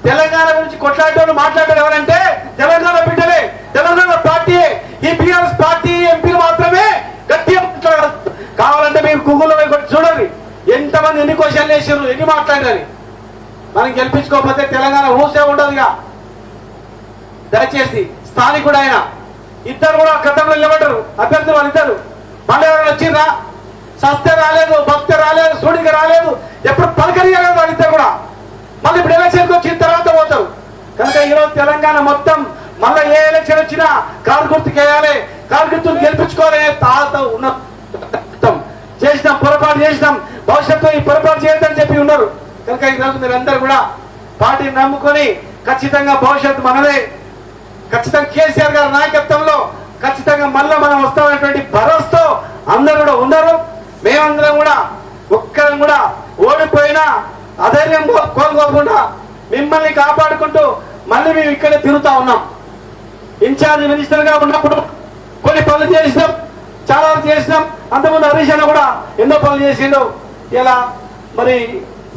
తెలంగాణ గురించి కొట్లాడేవాళ్ళు మాట్లాడారు ఎవరంటే తెలంగాణ బిడ్డలే, తెలంగాణ పార్టీయే. ఈ బీఆర్ఎస్ పార్టీ ఎంపీలు మాత్రమే గట్టిగా మాట్లాడారు. కావాలంటే మీరు గూగుల్లో చూడండి ఎంతమంది ఎన్ని క్వశ్చన్లు వేసారు, ఎన్ని మాట్లాడారు. మనం గెలిపించుకోకపోతే తెలంగాణ ఊసే ఉండదుగా. దయచేసి స్థానికుడు ఆయన ఇద్దరు కూడా గతంలో నిలబడ్డారు అభ్యర్థులు, వాళ్ళిద్దరు. మళ్ళీ ఎవరైనా వచ్చిందా? సస్తే రాలేదు, భక్తి రాలేదు, సూడికి రాలేదు, ఎప్పుడు పలకరియలేదు వాళ్ళిద్దరు కూడా. మళ్ళీ ఇప్పుడు ఎలక్షన్కి వచ్చిన తర్వాత పోతారు. కనుక ఈరోజు తెలంగాణ మొత్తం మళ్ళీ ఏ ఎలక్షన్ వచ్చినా కారు గుర్తుకు వేయాలి, కారు గుర్తును గెలిపించుకోవాలి తాత ఉన్న చేసినాం, పొరపాటు చేసినాం, భవిష్యత్తులో ఈ పొరపాటు చేయొద్దని చెప్పి ఉన్నారు. కనుక ఈరోజు మీరందరూ కూడా పార్టీని నమ్ముకొని ఖచ్చితంగా భవిష్యత్తు మనదే, ఖచ్చితంగా కేసీఆర్ గారి నాయకత్వంలో ఖచ్చితంగా మళ్ళీ మనం వస్తామనేటువంటి భరోసాతో అందరూ కూడా ఉన్నారు. మేమందరం కూడా ఒక్కరం కూడా ఓడిపోయినా అధైర్యం కోరుకోకుండా మిమ్మల్ని కాపాడుకుంటూ మళ్ళీ మేము ఇక్కడే తిరుగుతా ఉన్నాం. ఇన్ఛార్జ్ మినిస్టర్ గా ఉన్నప్పుడు కొన్ని పనులు చేసినాం, చాలా వరకు చేసినాం. అంతకుముందు హరీష్ అన్న కూడా ఎన్నో పనులు చేసిండు. ఇలా మరి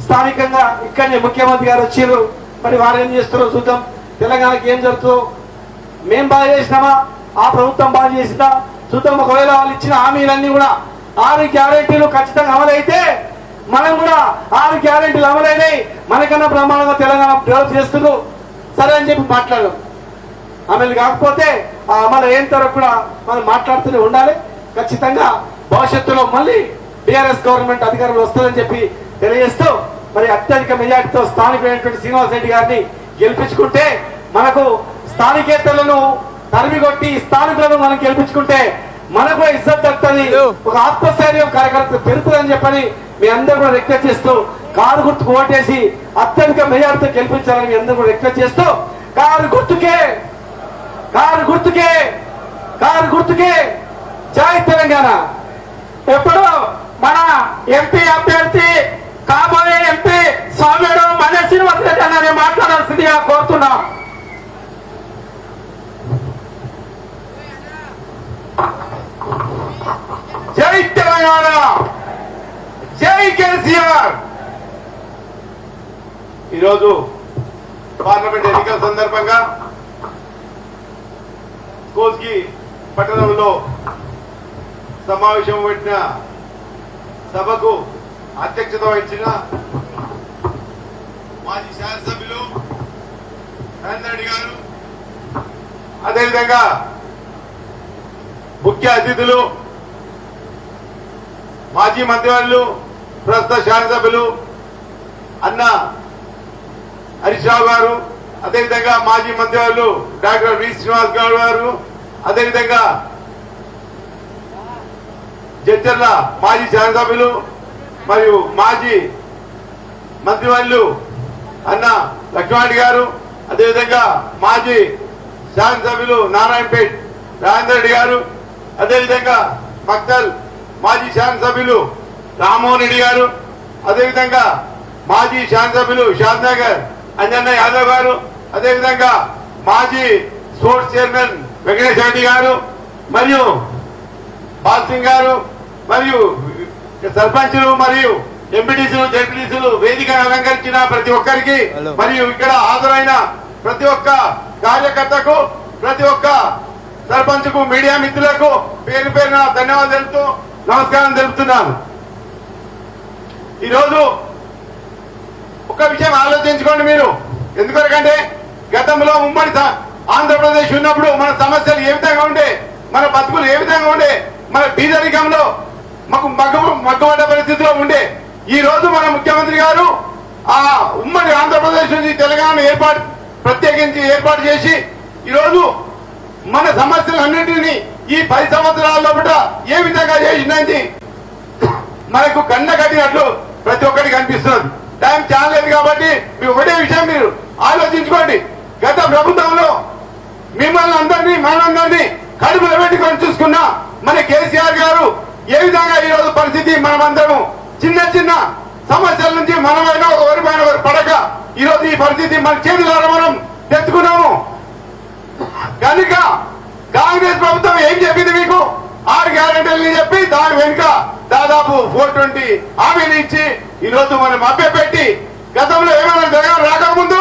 స్థానికంగా ఇక్కడనే ముఖ్యమంత్రి గారు వచ్చారు, మరి వారు ఏం చేస్తారో చూద్దాం. తెలంగాణకి ఏం జరుగుతుందో, మేం బాగా చేసినామా, ఆ ప్రభుత్వం బాగా చేసిందా చూద్దాం. ఒకవేళ వాళ్ళు ఇచ్చిన హామీలన్నీ కూడా 6 గ్యారెంటీలు ఖచ్చితంగా అమలైతే మనం కూడా 6 గ్యారెంటీలు అమలైనాయి, మనకన్నా ప్రమాణంగా తెలంగాణ డెవలప్ చేస్తున్నారు సరే అని చెప్పి మాట్లాడడం. అమలు కాకపోతే ఆ అమలు అయిన తర్వాత కూడా మనం మాట్లాడుతూనే ఉండాలి. ఖచ్చితంగా భవిష్యత్తులో మళ్ళీ టిఆర్ఎస్ గవర్నమెంట్ అధికారంలో వస్తుందని చెప్పి తెలియజేస్తూ మరి అత్యధిక మెజార్టీతో స్థానికమైనటువంటి శ్రీనివాస్ రెడ్డి గారిని గెలిపించుకుంటే మనకు స్థానికేతరులను తరిమికొట్టి స్థానికులను మనం గెలిపించుకుంటే మనకు ఇజ్జత్ దక్కుతుంది, ఒక ఆత్మస్థైర్యం కార్యకర్త పెరుగుతుందని చెప్పని మీ అందరూ కూడా రిక్వెస్ట్ చేస్తూ కారు గుర్తుకు ఓటేసి అత్యధిక మెజార్టీతో గెలిపించాలని మీ అందరూ కూడా రిక్వెస్ట్ చేస్తూ కారు గుర్తుకే కారు గుర్తుకే కారు గుర్తుకే జై తెలంగాణ. ఇప్పుడు మన ఎంపీ అభ్యర్థి కాబోయే ఎంపీ సౌమ్యుడు మన శ్రీనివాస్ రెడ్డి అన్నది మాట్లాడాల్సిందిగా కోరుతున్నాం. జై తెలంగాణ, జై కేసీఆర్. ఈరోజు పార్లమెంట్ ఎన్నికల సందర్భంగా కోస్గి పట్టణంలో సమావేశం పెట్టిన సభకు అధ్యక్షత వహించిన మాజీ శాసనసభ్యులు నరేందర్ రెడ్డి గారు, అదేవిధంగా ముఖ్య అతిథులు మాజీ మంత్రివర్యులు ప్రస్తుత శాసనసభ్యులు అన్న హరీష్ రావు గారు, అదేవిధంగా మాజీ మంత్రివర్యులు డాక్టర్ వి శ్రీనివాస్ గౌడ్ గారు, అదేవిధంగా జడ్చర్ల మాజీ శాసనసభ్యులు మరియు మాజీ మంత్రివర్యులు అన్న లక్ష్మణ్ గారు, అదేవిధంగా మాజీ శాసనసభ్యులు నారాయణపేట్ రాజేందర్ రెడ్డి గారు, అదేవిధంగా మక్తల్ మాజీ శాసనసభ్యులు రామ్మోహన్ రెడ్డి గారు, అదేవిధంగా మాజీ శాసనసభ్యులు షాద్నగర్ అంజన్న యాదవ్ గారు, అదేవిధంగా మాజీ స్పోర్ట్స్ చైర్మన్ వెంకటేశ్వర రెడ్డి గారు మరియు బాల్ సింగ్ గారు మరియు సర్పంచులు మరియు ఎంపీటీసీలు జెడ్పీటీసీలు వేదికను అలంకరించిన ప్రతి ఒక్కరికి మరియు ఇక్కడ హాజరైన ప్రతి ఒక్క కార్యకర్తకు ప్రతి ఒక్క సర్పంచ్కు మీడియా మిత్రులకు పేరు పేరున ధన్యవాదాలు తెలుపుతూ నమస్కారం తెలుపుతున్నాను. ఈరోజు ఒక విషయం ఆలోచించుకోండి మీరు. ఎందుకంటే గతంలో ఉమ్మడి ఆంధ్రప్రదేశ్ ఉన్నప్పుడు మన సమస్యలు ఏ విధంగా ఉండే, మన బతుకులు ఏ విధంగా ఉండే, మన బీదరికంలో మాకు మగ్గుపడ్డ పరిస్థితిలో ఉండే. ఈ రోజు మన ముఖ్యమంత్రి గారు ఆ ఉమ్మడి ఆంధ్రప్రదేశ్ నుంచి తెలంగాణ ప్రత్యేకించి ఏర్పాటు చేసి ఈరోజు మన సమస్యలన్నింటినీ ఈ 10 సంవత్సరాల్లో కూడా ఏ విధంగా చేసిందని మనకు కన్న కట్టినట్లు ప్రతి ఒక్కరికి కనిపిస్తున్నది. టైం చాలా లేదు కాబట్టి ఒకటే విషయం మీరు ఆలోచించుకోండి. గత ప్రభుత్వంలో మిమ్మల్ని అందరినీ మనందరినీ కడుపులో పెట్టుకొని చూసుకున్న మన కేసీఆర్ గారు ఏ విధంగా ఈ రోజు పరిస్థితి మనమందరము చిన్న చిన్న సమస్యల నుంచి మనమైనా ఒకరిపైన ఒకరు పడక ఈ రోజు ఈ పరిస్థితి మన చేతులారా మనం తెచ్చుకున్నాము. కనుక కాంగ్రెస్ ప్రభుత్వం ఏం చెప్పింది మీకు? 6 గ్యారెంటీలు చెప్పి దాని వెనుక దాదాపు 420 హామీలు ఇచ్చి ఈ రోజు మనం మభ్యపెట్టి గతంలో ఏమైనా జరగాలి రాకముందు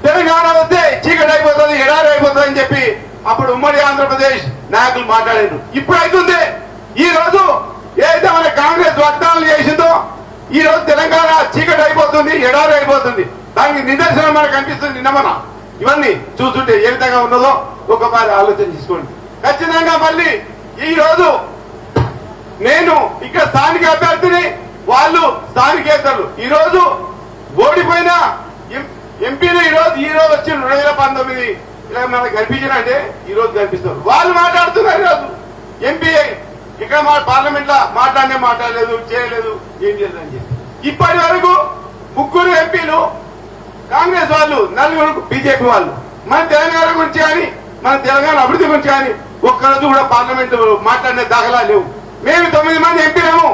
తెలంగాణ వస్తే చీకటి అయిపోతుంది, ఎడారి అయిపోతుంది అని చెప్పి అప్పుడు ఉమ్మడి ఆంధ్రప్రదేశ్ నాయకులు మాట్లాడారు. ఇప్పుడు అవుతుంది. ఈ రోజు ఏదైతే మన కాంగ్రెస్ వాగ్దానాలు చేసిందో ఈ రోజు తెలంగాణ చీకటి అయిపోతుంది, ఎడారి అయిపోతుంది. దానికి నిదర్శనం మనకు కనిపిస్తుంది. నిన్న మన ఇవన్నీ చూస్తుంటే ఏ విధంగా ఉన్నదో ఒకసారి ఆలోచన చేసుకోండి. ఖచ్చితంగా మళ్ళీ ఈ రోజు నేను ఇక్కడ స్థానిక అభ్యర్థిని, వాళ్ళు స్థానికేతరులు. ఈ రోజు ఓడిపోయిన ఎంపీలు ఈ రోజు వచ్చి 2019 ఇలా మనకు కనిపించినంటే ఈ రోజు కనిపిస్తారు. వాళ్ళు మాట్లాడుతున్నారు. ఈ రోజు ఎంపీ ఇక్కడ పార్లమెంట్ లో మాట్లాడలేదు, చేయలేదు, ఏం చేయలేదు అని చెప్పి ఇప్పటి వరకు 3 ఎంపీలు కాంగ్రెస్ వాళ్ళు, 4 బీజేపీ వాళ్ళు. మన తెలంగాణ గురించి కానీ మన తెలంగాణ అభివృద్ధి గురించి కానీ ఒక్కరోజు కూడా పార్లమెంట్ మాట్లాడిన దాఖలా లేవు. మేము 9 మంది ఎంపీలేము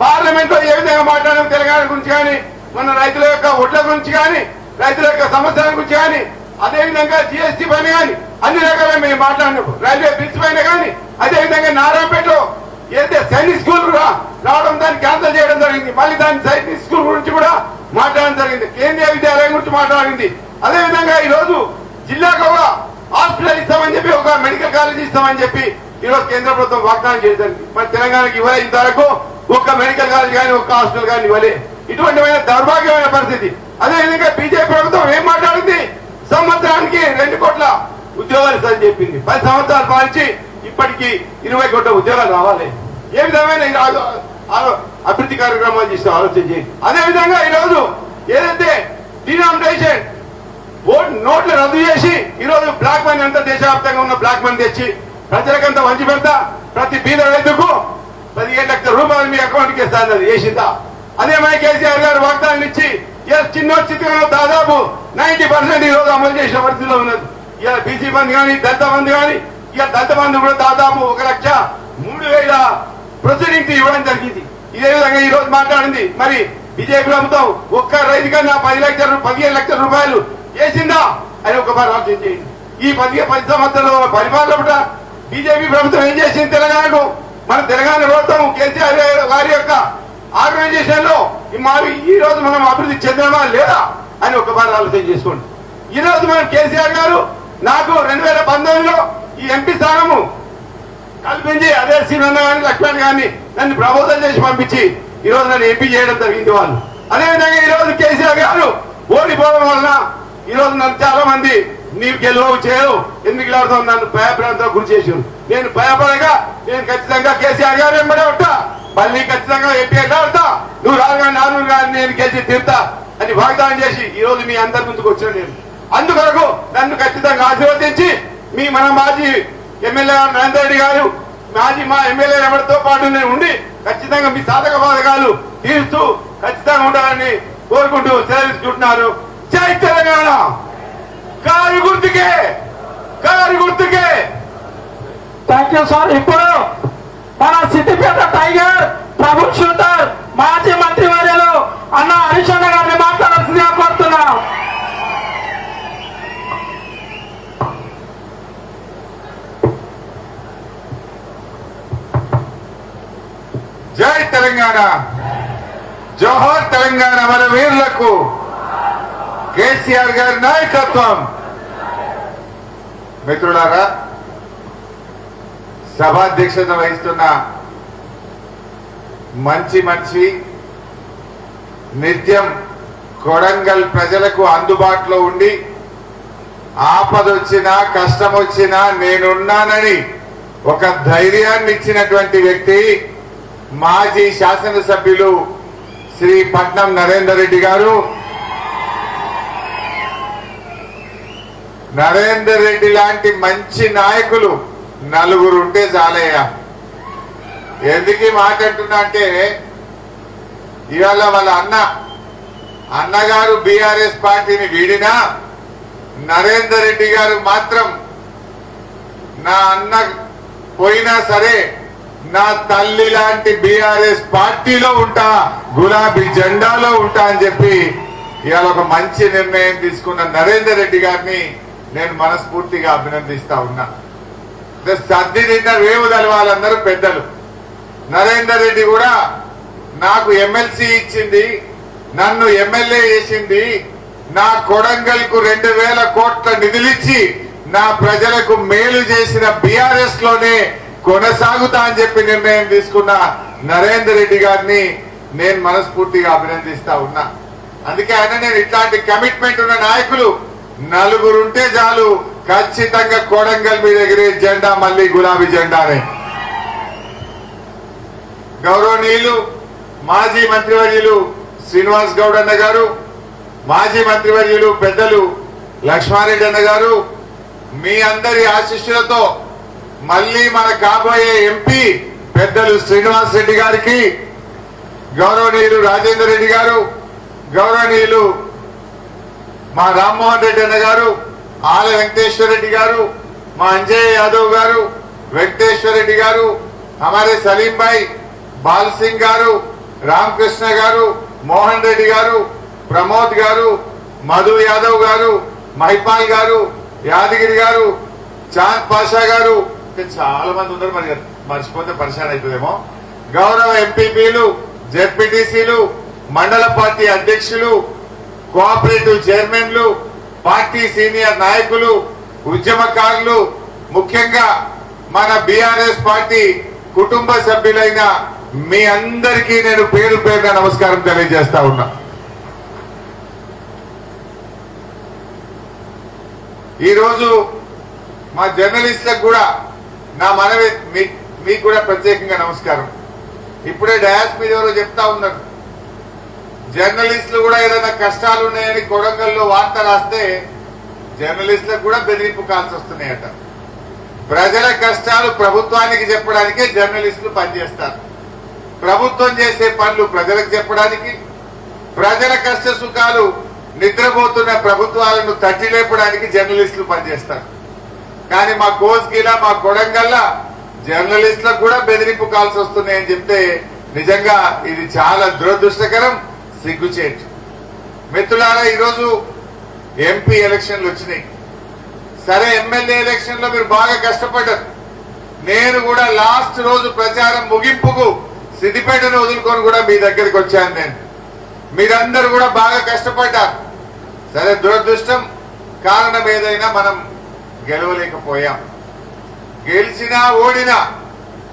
పార్లమెంట్ లో ఏ విధంగా మాట్లాడాము తెలంగాణ గురించి కానీ, మన రైతుల యొక్క ఒడ్ల గురించి కానీ, రైతుల యొక్క సమస్యల గురించి కానీ, అదేవిధంగా జీఎస్టీ పైన కానీ అన్ని రకాలుగా మేము మాట్లాడినాం. రైల్వే బ్రిడ్జ్ పైన కానీ, అదేవిధంగా నారాయణపేటలో ఏదైతే సైనిక్ స్కూల్ రావడం దాన్ని క్యాన్సిల్ చేయడం జరిగింది. మళ్ళీ దాని సైనిక్ స్కూల్ గురించి కూడా మాట్లాడడం జరిగింది. కేంద్రీయ విద్యాలయం గురించి మాట్లాడింది. అదేవిధంగా ఈ రోజు జిల్లాకు ఒక హాస్పిటల్ ఇస్తామని చెప్పి, ఒక మెడికల్ కాలేజ్ ఇస్తామని చెప్పి ఈ రోజు కేంద్ర ప్రభుత్వం వాగ్దానం చేసింది. మరి తెలంగాణకి ఇవ్వలే ఇంతవరకు. ఒక్క మెడికల్ కాలేజ్ కానీ ఒక్క హాస్పిటల్ కానీ ఇవ్వలే. ఇటువంటి దౌర్భాగ్యమైన పరిస్థితి. అదేవిధంగా బీజేపీ ప్రభుత్వం ఏం మాట్లాడింది? సంవత్సరానికి 2 కోట్ల ఉద్యోగాలు ఇస్తామని చెప్పింది. 10 సంవత్సరాలు పాలించి ఇప్పటికీ 20 కోట్ల ఉద్యోగాలు రావాలి. ఏ విధమైన అభివృద్ధి కార్యక్రమాలు చేసిన ఆలోచన చేయండి. అదేవిధంగా ఈరోజు ఏదైతే డినామినేషన్ నోట్లు రద్దు చేసి ఈరోజు బ్లాక్ మనీ అంతా దేశవ్యాప్తంగా ఉన్న బ్లాక్ మనీ తెచ్చి ప్రజలకంతా వంచి పెడతా ప్రతి బీద రైతుకు 15 లక్షల రూపాయలు మీ అకౌంట్ కి ఇస్తాను చేసిందా? అదే మన కేసీఆర్ గారు వాగ్దానాలు ఇచ్చి చిన్న చిత్రంలో దాదాపు 90% ఈ రోజు అమలు చేసిన పరిస్థితిలో ఉన్నది. ఇలా బీసీ బంధు కానీ దళిత బంధు కానీ ఇలా దళిత బంధు కూడా దాదాపు 1,03,000 ప్రొసీడింగ్స్ ఇవ్వడం జరిగింది. ఇదే విధంగా ఈ రోజు మాట్లాడింది మరి బీజేపీ ప్రభుత్వం ఒక్క రైతు కన్నా 15 లక్షల రూపాయలు చేసిందా అని ఒకసారి ఆలోచన చేయండి. ఈ 10 సంవత్సరాల పరిపాలన బీజేపీ ప్రభుత్వం ఏం చేసింది తెలంగాణకు? మన తెలంగాణ ప్రభుత్వం కేసీఆర్ వారి యొక్క ఆర్గనైజేషన్ లో ఈ రోజు మనం అభివృద్ధి చెందినమా లేదా అని ఒకసారి ఆలోచన చేసుకోండి. ఈ రోజు మనం కేసీఆర్ గారు నాకు 2019లో ఈ ఎంపీ స్థానము కల్పించి అదే శ్రీనన్న గాని లక్ష్మణ్ గారిని నన్ను ప్రపోజల్ చేసి పంపించి ఈ రోజు నన్ను ఎంపీ చేయడం జరిగింది వాళ్ళు. అదేవిధంగా ఈ రోజు కేసీఆర్ గారు ఓడిపోవడం వలన ఈ రోజు నన్ను చాలా మంది నీవు గెలువవు చేయవు ఎందుకు ఇలాడుతావు నన్ను భయభ్రాంతితో గురి చేసారు. నేను భయపడగా నేను ఖచ్చితంగా కేసీఆర్ గారు వెంబడే ఉంటా, మళ్ళీ ఖచ్చితంగా ఎంపీ వెళ్ళాడుతా, నువ్వు రాగా నాలుగు గారిని నేను గెలిచి తీరుతా అని వాగ్దానం చేసి ఈ రోజు మీ అందరి ముందుకు వచ్చిన నేను అందుకొరకు నన్ను ఖచ్చితంగా ఆశీర్వదించి మన మాజీ ఎమ్మెల్యే నరేందర్ రెడ్డి గారు మా ఎమ్మెల్యే ఎవరితో పాటు నేను ఉండి ఖచ్చితంగా మీ సాధక బాధకాలు తీరుస్తూ ఖచ్చితంగా ఉండాలని కోరుకుంటూ సెలవుకుంటున్నారు. జై తెలంగాణ. కారు గుర్తుకే. Thank you sir. ఇప్పుడు మన సిద్దిపేట టైగర్ ప్రభు షూటర్ మాజీ మంత్రి వర్యులు అన్న హరీష్ అన్న గారిని మాట్లాడాల్సిందిగా కోరుతున్నాం. జై తెలంగాణ. జోహార్ తెలంగాణ. మన వీరులకు కేసీఆర్ గారి నాయకత్వం. మిత్రులారా, సభాధ్యక్షత వహిస్తున్న మంచి నిత్యం కొడంగల్ ప్రజలకు అందుబాటులో ఉండి ఆపదొచ్చినా కష్టం వచ్చినా నేనున్నానని ఒక ధైర్యాన్ని ఇచ్చినటువంటి వ్యక్తి మాజీ శాసనసభ్యులు శ్రీ పట్నం నరేందర్ రెడ్డి గారు. నరేందర్ రెడ్డి లాంటి మంచి నాయకులు నలుగురు ఉంటే చాలయ్యా. ఎందుకు మాట్లాడుతున్నా అంటే ఇవాళ వాళ్ళ అన్నగారు బీఆర్ఎస్ పార్టీని వీడినా నరేందర్ రెడ్డి గారు మాత్రం నా అన్న పోయినా సరే నా తల్లి లాంటి బీఆర్ఎస్ పార్టీలో ఉంటా, గులాబీ జెండాలో ఉంటా అని చెప్పి ఇవాళ ఒక మంచి నిర్ణయం తీసుకున్న నరేందర్ రెడ్డి గారిని నేను మనస్ఫూర్తిగా అభినందిస్తా ఉన్నా. సర్ది తిన్న వేవుదల వాళ్ళందరూ పెద్దలు. నరేందర్ రెడ్డి కూడా నాకు ఎమ్మెల్సీ ఇచ్చింది, నన్ను ఎమ్మెల్యే చేసింది, నా కొడంగల్ కు 2,000 కోట్ల నిధులిచ్చి నా ప్రజలకు మేలు చేసిన బీఆర్ఎస్ లోనే కొనసాగుతా అని చెప్పి నిర్ణయం తీసుకున్న నరేందర్ రెడ్డి గారిని నేను మనస్ఫూర్తిగా అభినందిస్తా ఉన్నా. అందుకే నేను ఇట్లాంటి కమిట్మెంట్ ఉన్న నాయకులు నలుగురు ఉంటే చాలు, ఖచ్చితంగా కొడంగల్ మీద ఎగిరే జెండా మళ్ళీ గులాబీ జెండానే. గౌరవనీయులు మాజీ మంత్రివర్యులు శ్రీనివాస్ గౌడ్ అన్న గారు, మాజీ మంత్రివర్యులు పెద్దలు లక్ష్మారెడ్డి అన్న గారు, మీ అందరి ఆశీస్సులతో మళ్ళీ మన కాబోయే ఎంపీ పెద్దలు శ్రీనివాస్ రెడ్డి గారికి, గౌరవనీయులు రాజేందర్ రెడ్డి గారు, గౌరవనీయులు మా రామ్మోహన్ రెడ్డి అన్న గారు, ఆల వెంకటేశ్వర రెడ్డి గారు, మా అంజయ్ యాదవ్ గారు, వెంకటేశ్వర రెడ్డి గారు, हमारे सलीम भाई, बाल सिंह गारू, रामकृष्ण गारू, मोहन रेड्डी गारू, प्रमोद गारू, मधु यादव गारू, महिपाल गारू, यादगिरी गारू, चांद पाशा गारू, చాలా మంది ఉన్నారు. మరి మర్చిపోతే పరిశాన్ అయిపోయేమో. గౌరవ ఎంపీపీలు, జెడ్పీటీసీలు, మండల పార్టీ అధ్యక్షులు, కోఆపరేటివ్ చైర్మన్లు, పార్టీ సీనియర్ నాయకులు, ఉద్యమకారులు, ముఖ్యంగా మన బీఆర్ఎస్ పార్టీ కుటుంబ సభ్యులైన మీ అందరికీ నేను పేరు పేరున నమస్కారం తెలియజేస్తా ఉన్నా. ఈరోజు మా జర్నలిస్టులకు కూడా నా మనవి మీకు కూడా ప్రత్యేకంగా నమస్కారం. ఇప్పుడే డయాస్ మీద ఎవరో చెప్తా ఉన్నారు, జర్నలిస్టులు కూడా ఏదైనా కష్టాలు ఉన్నాయని కొడంగల్లో వార్త రాస్తే జర్నలిస్టులకు కూడా బెదిరింపు కాల్సి వస్తున్నాయట. ప్రజల కష్టాలు ప్రభుత్వానికి చెప్పడానికే జర్నలిస్టులు పనిచేస్తారు. ప్రభుత్వం చేసే పనులు ప్రజలకు చెప్పడానికి, ప్రజల కష్ట సుఖాలు నిద్రపోతున్న ప్రభుత్వాలను తట్టి లేపడానికి జర్నలిస్టులు పనిచేస్తారు. కానీ మా కోస్గిలా, మా కొడంగల్లా జర్నలిస్టులకు కూడా బెదిరింపు కాల్సి వస్తున్నాయని చెప్తే నిజంగా ఇది చాలా దురదృష్టకరం, సిగ్గుచేటు. మిత్రులారా, ఈరోజు ఎంపీ ఎలక్షన్లు వచ్చినాయి. సరే, ఎమ్మెల్యే ఎలక్షన్ లో మీరు బాగా కష్టపడ్డారు. నేను కూడా లాస్ట్ రోజు ప్రచారం ముగింపుకు సిద్దిపేటను వదులుకొని కూడా మీ దగ్గరికి వచ్చాను. మీరందరూ కూడా బాగా కష్టపడ్డారు. సరే, దురదృష్టం కారణం ఏదైనా మనం గెలవలేకపోయాం. గెలిచినా ఓడినా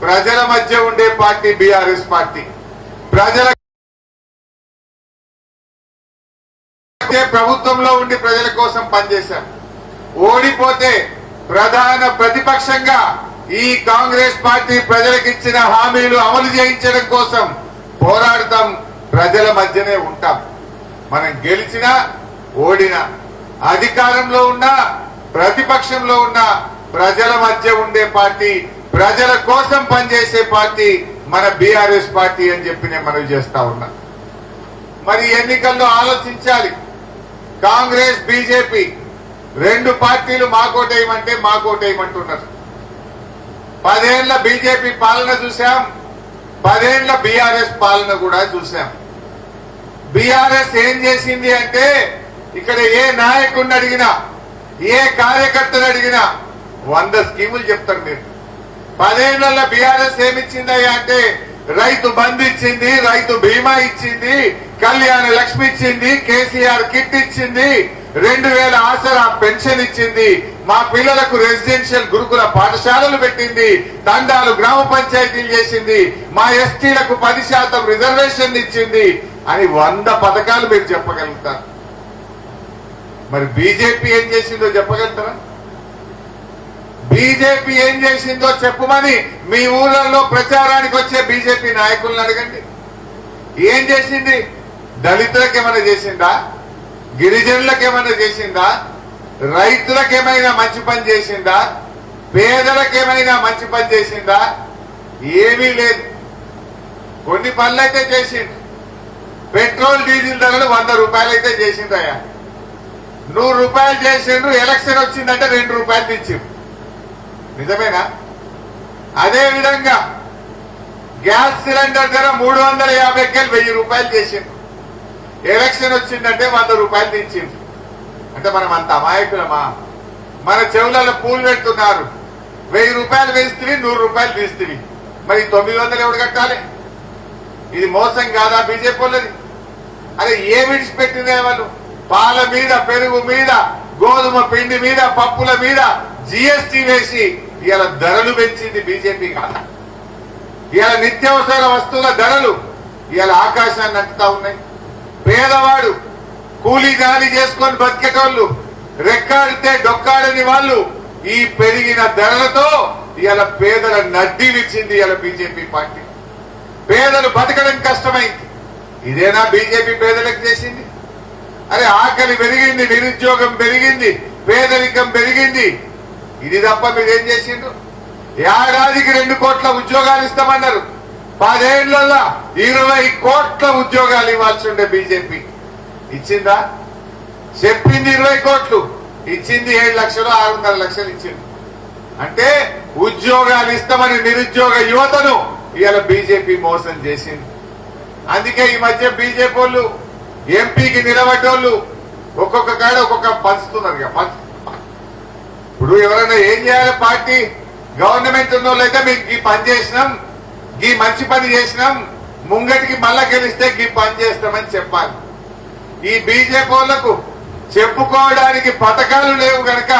ప్రజల మధ్య ఉండే పార్టీ బీఆర్ఎస్ పార్టీ. ప్రజల ప్రభుత్వంలో ఉండి ప్రజల కోసం పనిచేశాం. ఓడిపోతే ప్రధాన ప్రతిపక్షంగా ఈ కాంగ్రెస్ పార్టీ ప్రజలకు ఇచ్చిన హామీలు అమలు చేయించడం కోసం పోరాడతాం, ప్రజల మధ్యనే ఉంటాం. మనం గెలిచినా ఓడినా, అధికారంలో ఉన్నా ప్రతిపక్షంలో ఉన్న ప్రజల మధ్య ఉండే పార్టీ, ప్రజల కోసం పనిచేసే పార్టీ మన బీఆర్ఎస్ పార్టీ అని చెప్పి నేను మనవి చేస్తా ఉన్నా. మరి ఎన్నికల్లో ఆలోచించాలి. కాంగ్రెస్ బీజేపీ రెండు పార్టీలు మాకోటేయమంటే మాకోటేయమంటున్నారు. 10 ఏళ్ల బీజేపీ పాలన చూశాం, 10 ఏళ్ల బీఆర్ఎస్ పాలన కూడా చూశాం. బీఆర్ఎస్ ఏం చేసింది అంటే, ఇక్కడ ఏ నాయకుడిని అడిగినా, ఏ కార్యకర్తను అడిగినా 100 స్కీములు చెప్తారు మీరు. 10 ఏళ్లలో బీఆర్ఎస్ ఏమిచ్చిందయ్యా అంటే, రైతు బంధు ఇచ్చింది, రైతు బీమా ఇచ్చింది, కళ్యాణ లక్ష్మి ఇచ్చింది, కేసీఆర్ కిట్ ఇచ్చింది, 2000 ఆసరా పెన్షన్ ఇచ్చింది, మా పిల్లలకు రెసిడెన్షియల్ గురుకుల పాఠశాలలు పెట్టింది, తండాలు గ్రామ పంచాయతీలు చేసింది, మా ఎస్టీలకు 10% రిజర్వేషన్ ఇచ్చింది అని 100 పథకాలు మీరు చెప్పగలుగుతారు. మరి బీజేపీ ఏం చేసిందో చెప్పగలుగుతారా? బీజేపీ ఏం చేసిందో చెప్పమని మీ ఊళ్ళల్లో ప్రచారానికి వచ్చే బీజేపీ నాయకులను అడగండి. ఏం చేసింది? దళితులకు ఏమైనా చేసిందా? గిరిజనులకు ఏమైనా చేసిందా? రైతులకేమైనా మంచి పని చేసిందా? పేదలకేమైనా మంచి పని చేసిందా? ఏమీ లేదు. కొన్ని పనులైతే చేసిండు. పెట్రోల్ డీజిల్ ధరలు 100 రూపాయలు అయితే చేసిందయ్యా. 100 రూపాయలు చేసిండు. ఎలక్షన్ వచ్చిందంటే 2 రూపాయలు తెచ్చిండు. నిజమేనా? అదే విధంగా గ్యాస్ సిలిండర్ ధర 350కి 1000 రూపాయలు చేసిండు. ఎలక్షన్ వచ్చిందంటే 100 రూపాయలు తెచ్చిండు. అంటే మనం అంత అమాయకులమా? మన చెవులలో పూలు పెడుతున్నారు. 1000 రూపాయలు వేస్తే 100 రూపాయలు తీస్తే మరి 900 ఎవడు కట్టాలి? ఇది మోసం కాదా బీజేపీ వాళ్ళది? అరే, ఏ విడిచిపెట్టిందే వాళ్ళు? పాల మీద, పెరుగు మీద, గోధుమ పిండి మీద, పప్పుల మీద జీఎస్టీ వేసి ఇవాళ ధరలు పెంచింది బీజేపీ కాదా? ఇవాళ నిత్యావసర వస్తువుల ధరలు ఇవాళ ఆకాశాన్ని అంటుతా ఉన్నాయి. పేదవాడు కూలీ గాలి చేసుకొని బతికేటోళ్ళు, రెక్కాడితే డొక్కాడని వాళ్ళు ఈ పెరిగిన ధరలతో ఇవాళ పేదల నడ్డీ విచ్చింది ఇవాళ బీజేపీ పార్టీ. పేదలు బతకడం కష్టమైంది. ఇదేనా బీజేపీ పేదలకు చేసింది? అరే, ఆకలి పెరిగింది, నిరుద్యోగం పెరిగింది, పేదరికం పెరిగింది. ఇది తప్ప మీరేం చేసిండ్రు? ఏడాదికి 2 కోట్ల ఉద్యోగాలు ఇస్తామన్నారు. 10 ఏళ్లలో 20 కోట్ల ఉద్యోగాలు ఇవ్వాల్సి ఉండే బీజేపీ ఇచ్చిందా? చెప్పింది 20 కోట్లు, ఇచ్చింది 7 లక్షలు 600 లక్షలు ఇచ్చింది. అంటే ఉద్యోగాలు ఇస్తామని నిరుద్యోగ యువతను ఇవాళ బీజేపీ మోసం చేసింది. అందుకే ఈ మధ్య బీజేపీ వాళ్ళు ఎంపీకి నిలబడ్డోళ్ళు ఒక్కొక్క కాడ ఒక్కొక్క పంచుతున్నారు. ఇప్పుడు ఎవరైనా ఏం చేయాలి? పార్టీ గవర్నమెంట్ ఉన్న వాళ్ళైతే మీకు ఈ పని చేసినాం, ఈ మంచి పని చేసినాం, ముంగటికి మళ్ళా గెలిస్తే ఈ పని చేస్తామని చెప్పాలి. ఈ బీజేపీ వాళ్ళకు చెప్పుకోవడానికి పథకాలు లేవు గనక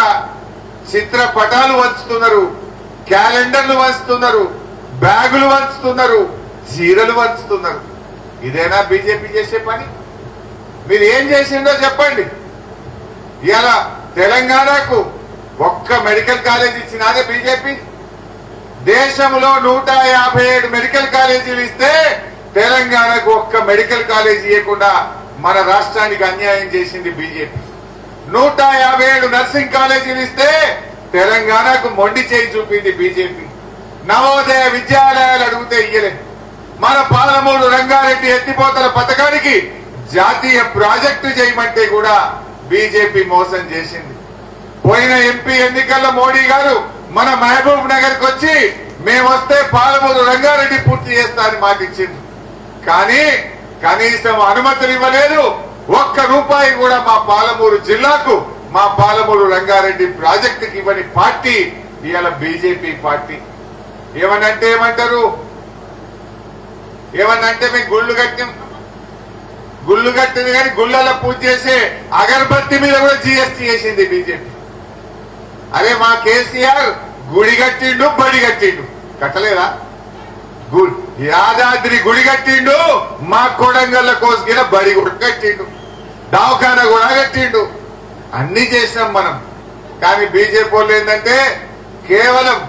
చిత్రపటాలు వంచుతున్నారు, క్యాలెండర్లు వంచుతున్నారు, బ్యాగులు వంచుతున్నారు, చీరలు వంచుతున్నారు. ఇదేనా బీజేపీ చేసే పని? మీరు ఏం చేసిందో చెప్పండి. ఇలా తెలంగాణకు ఒక్క మెడికల్ కాలేజ్ ఇచ్చినాదే బీజేపీ? దేశంలో 157 మెడికల్ కాలేజీలు ఇస్తే తెలంగాణకు ఒక్క మెడికల్ కాలేజీ ఇవ్వకుండా మన రాష్ట్రానికి అన్యాయం చేసింది బీజేపీ. 157 నర్సింగ్ కాలేజీలు ఇస్తే తెలంగాణకు మొండి చేయి చూపింది బీజేపీ. నవోదయ విద్యాలయాలు అడిగితే ఇయ్యలేదు. మన పాలమూరు రంగారెడ్డి ఎత్తిపోతల పథకానికి జాతీయ ప్రాజెక్టు చేయమంటే కూడా బీజేపీ మోసం చేసింది. పోయిన ఎంపీ ఎన్నికల్లో మోడీ గారు మన మహబూబ్ నగర్ కు వచ్చి మేమొస్తే పాలమూరు రంగారెడ్డి పూర్తి చేస్తా అని మాట ఇచ్చింది. కానీ కనీసం అనుమతులు ఇవ్వలేదు. ఒక్క రూపాయి కూడా మా పాలమూరు జిల్లాకు, మా పాలమూరు రంగారెడ్డి ప్రాజెక్టుకి ఇవ్వని పార్టీ ఇవాళ బీజేపీ పార్టీ. ఏమనంటే ఏమంటారు, ఏమన్నంటే మేము గుళ్ళు కట్టింది కానీ గుళ్ళలో పూజ చేసే అగరబత్తి మీద కూడా జీఎస్టీ చేసింది బీజేపీ. అరే మా కేసీఆర్ గుడి కట్టిండు, బడి కట్టిండు, కట్టలేదా? యాదాద్రి గుడి కట్టిండు, మా కొడంగల్ల కోసుకిన బడి కూడా కట్టిండు, దవాఖానా కూడా కట్టిండు, అన్ని చేసినాం మనం. కానీ బీజేపీ వాళ్ళు ఏంటంటే కేవలం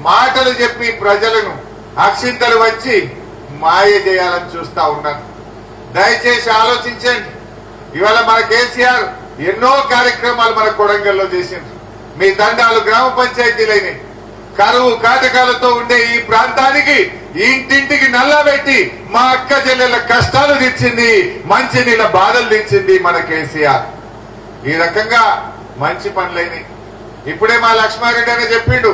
మాటలు చెప్పి ప్రజలను అక్షింతలు వచ్చి మాయ చేయాలని చూస్తా ఉన్నారు. దయచేసి ఆలోచించండి. ఇవాళ మన కేసీఆర్ ఎన్నో కార్యక్రమాలు మన కొడంగల్లో చేసిండ్రు. మీ తండాలు గ్రామ పంచాయతీలైనవి. కరువు కాటకాలతో ఉండే ఈ ప్రాంతానికి ఇంటింటికి నల్లా పెట్టి మా అక్క చెల్లెల కష్టాలు తీర్చింది, మంచి నీళ్ళ బాధలు తీర్చింది మన కేసీఆర్. ఈ రకంగా మంచి పనులైనవి. ఇప్పుడే మా లక్ష్మారెడ్డి అని చెప్పిండు,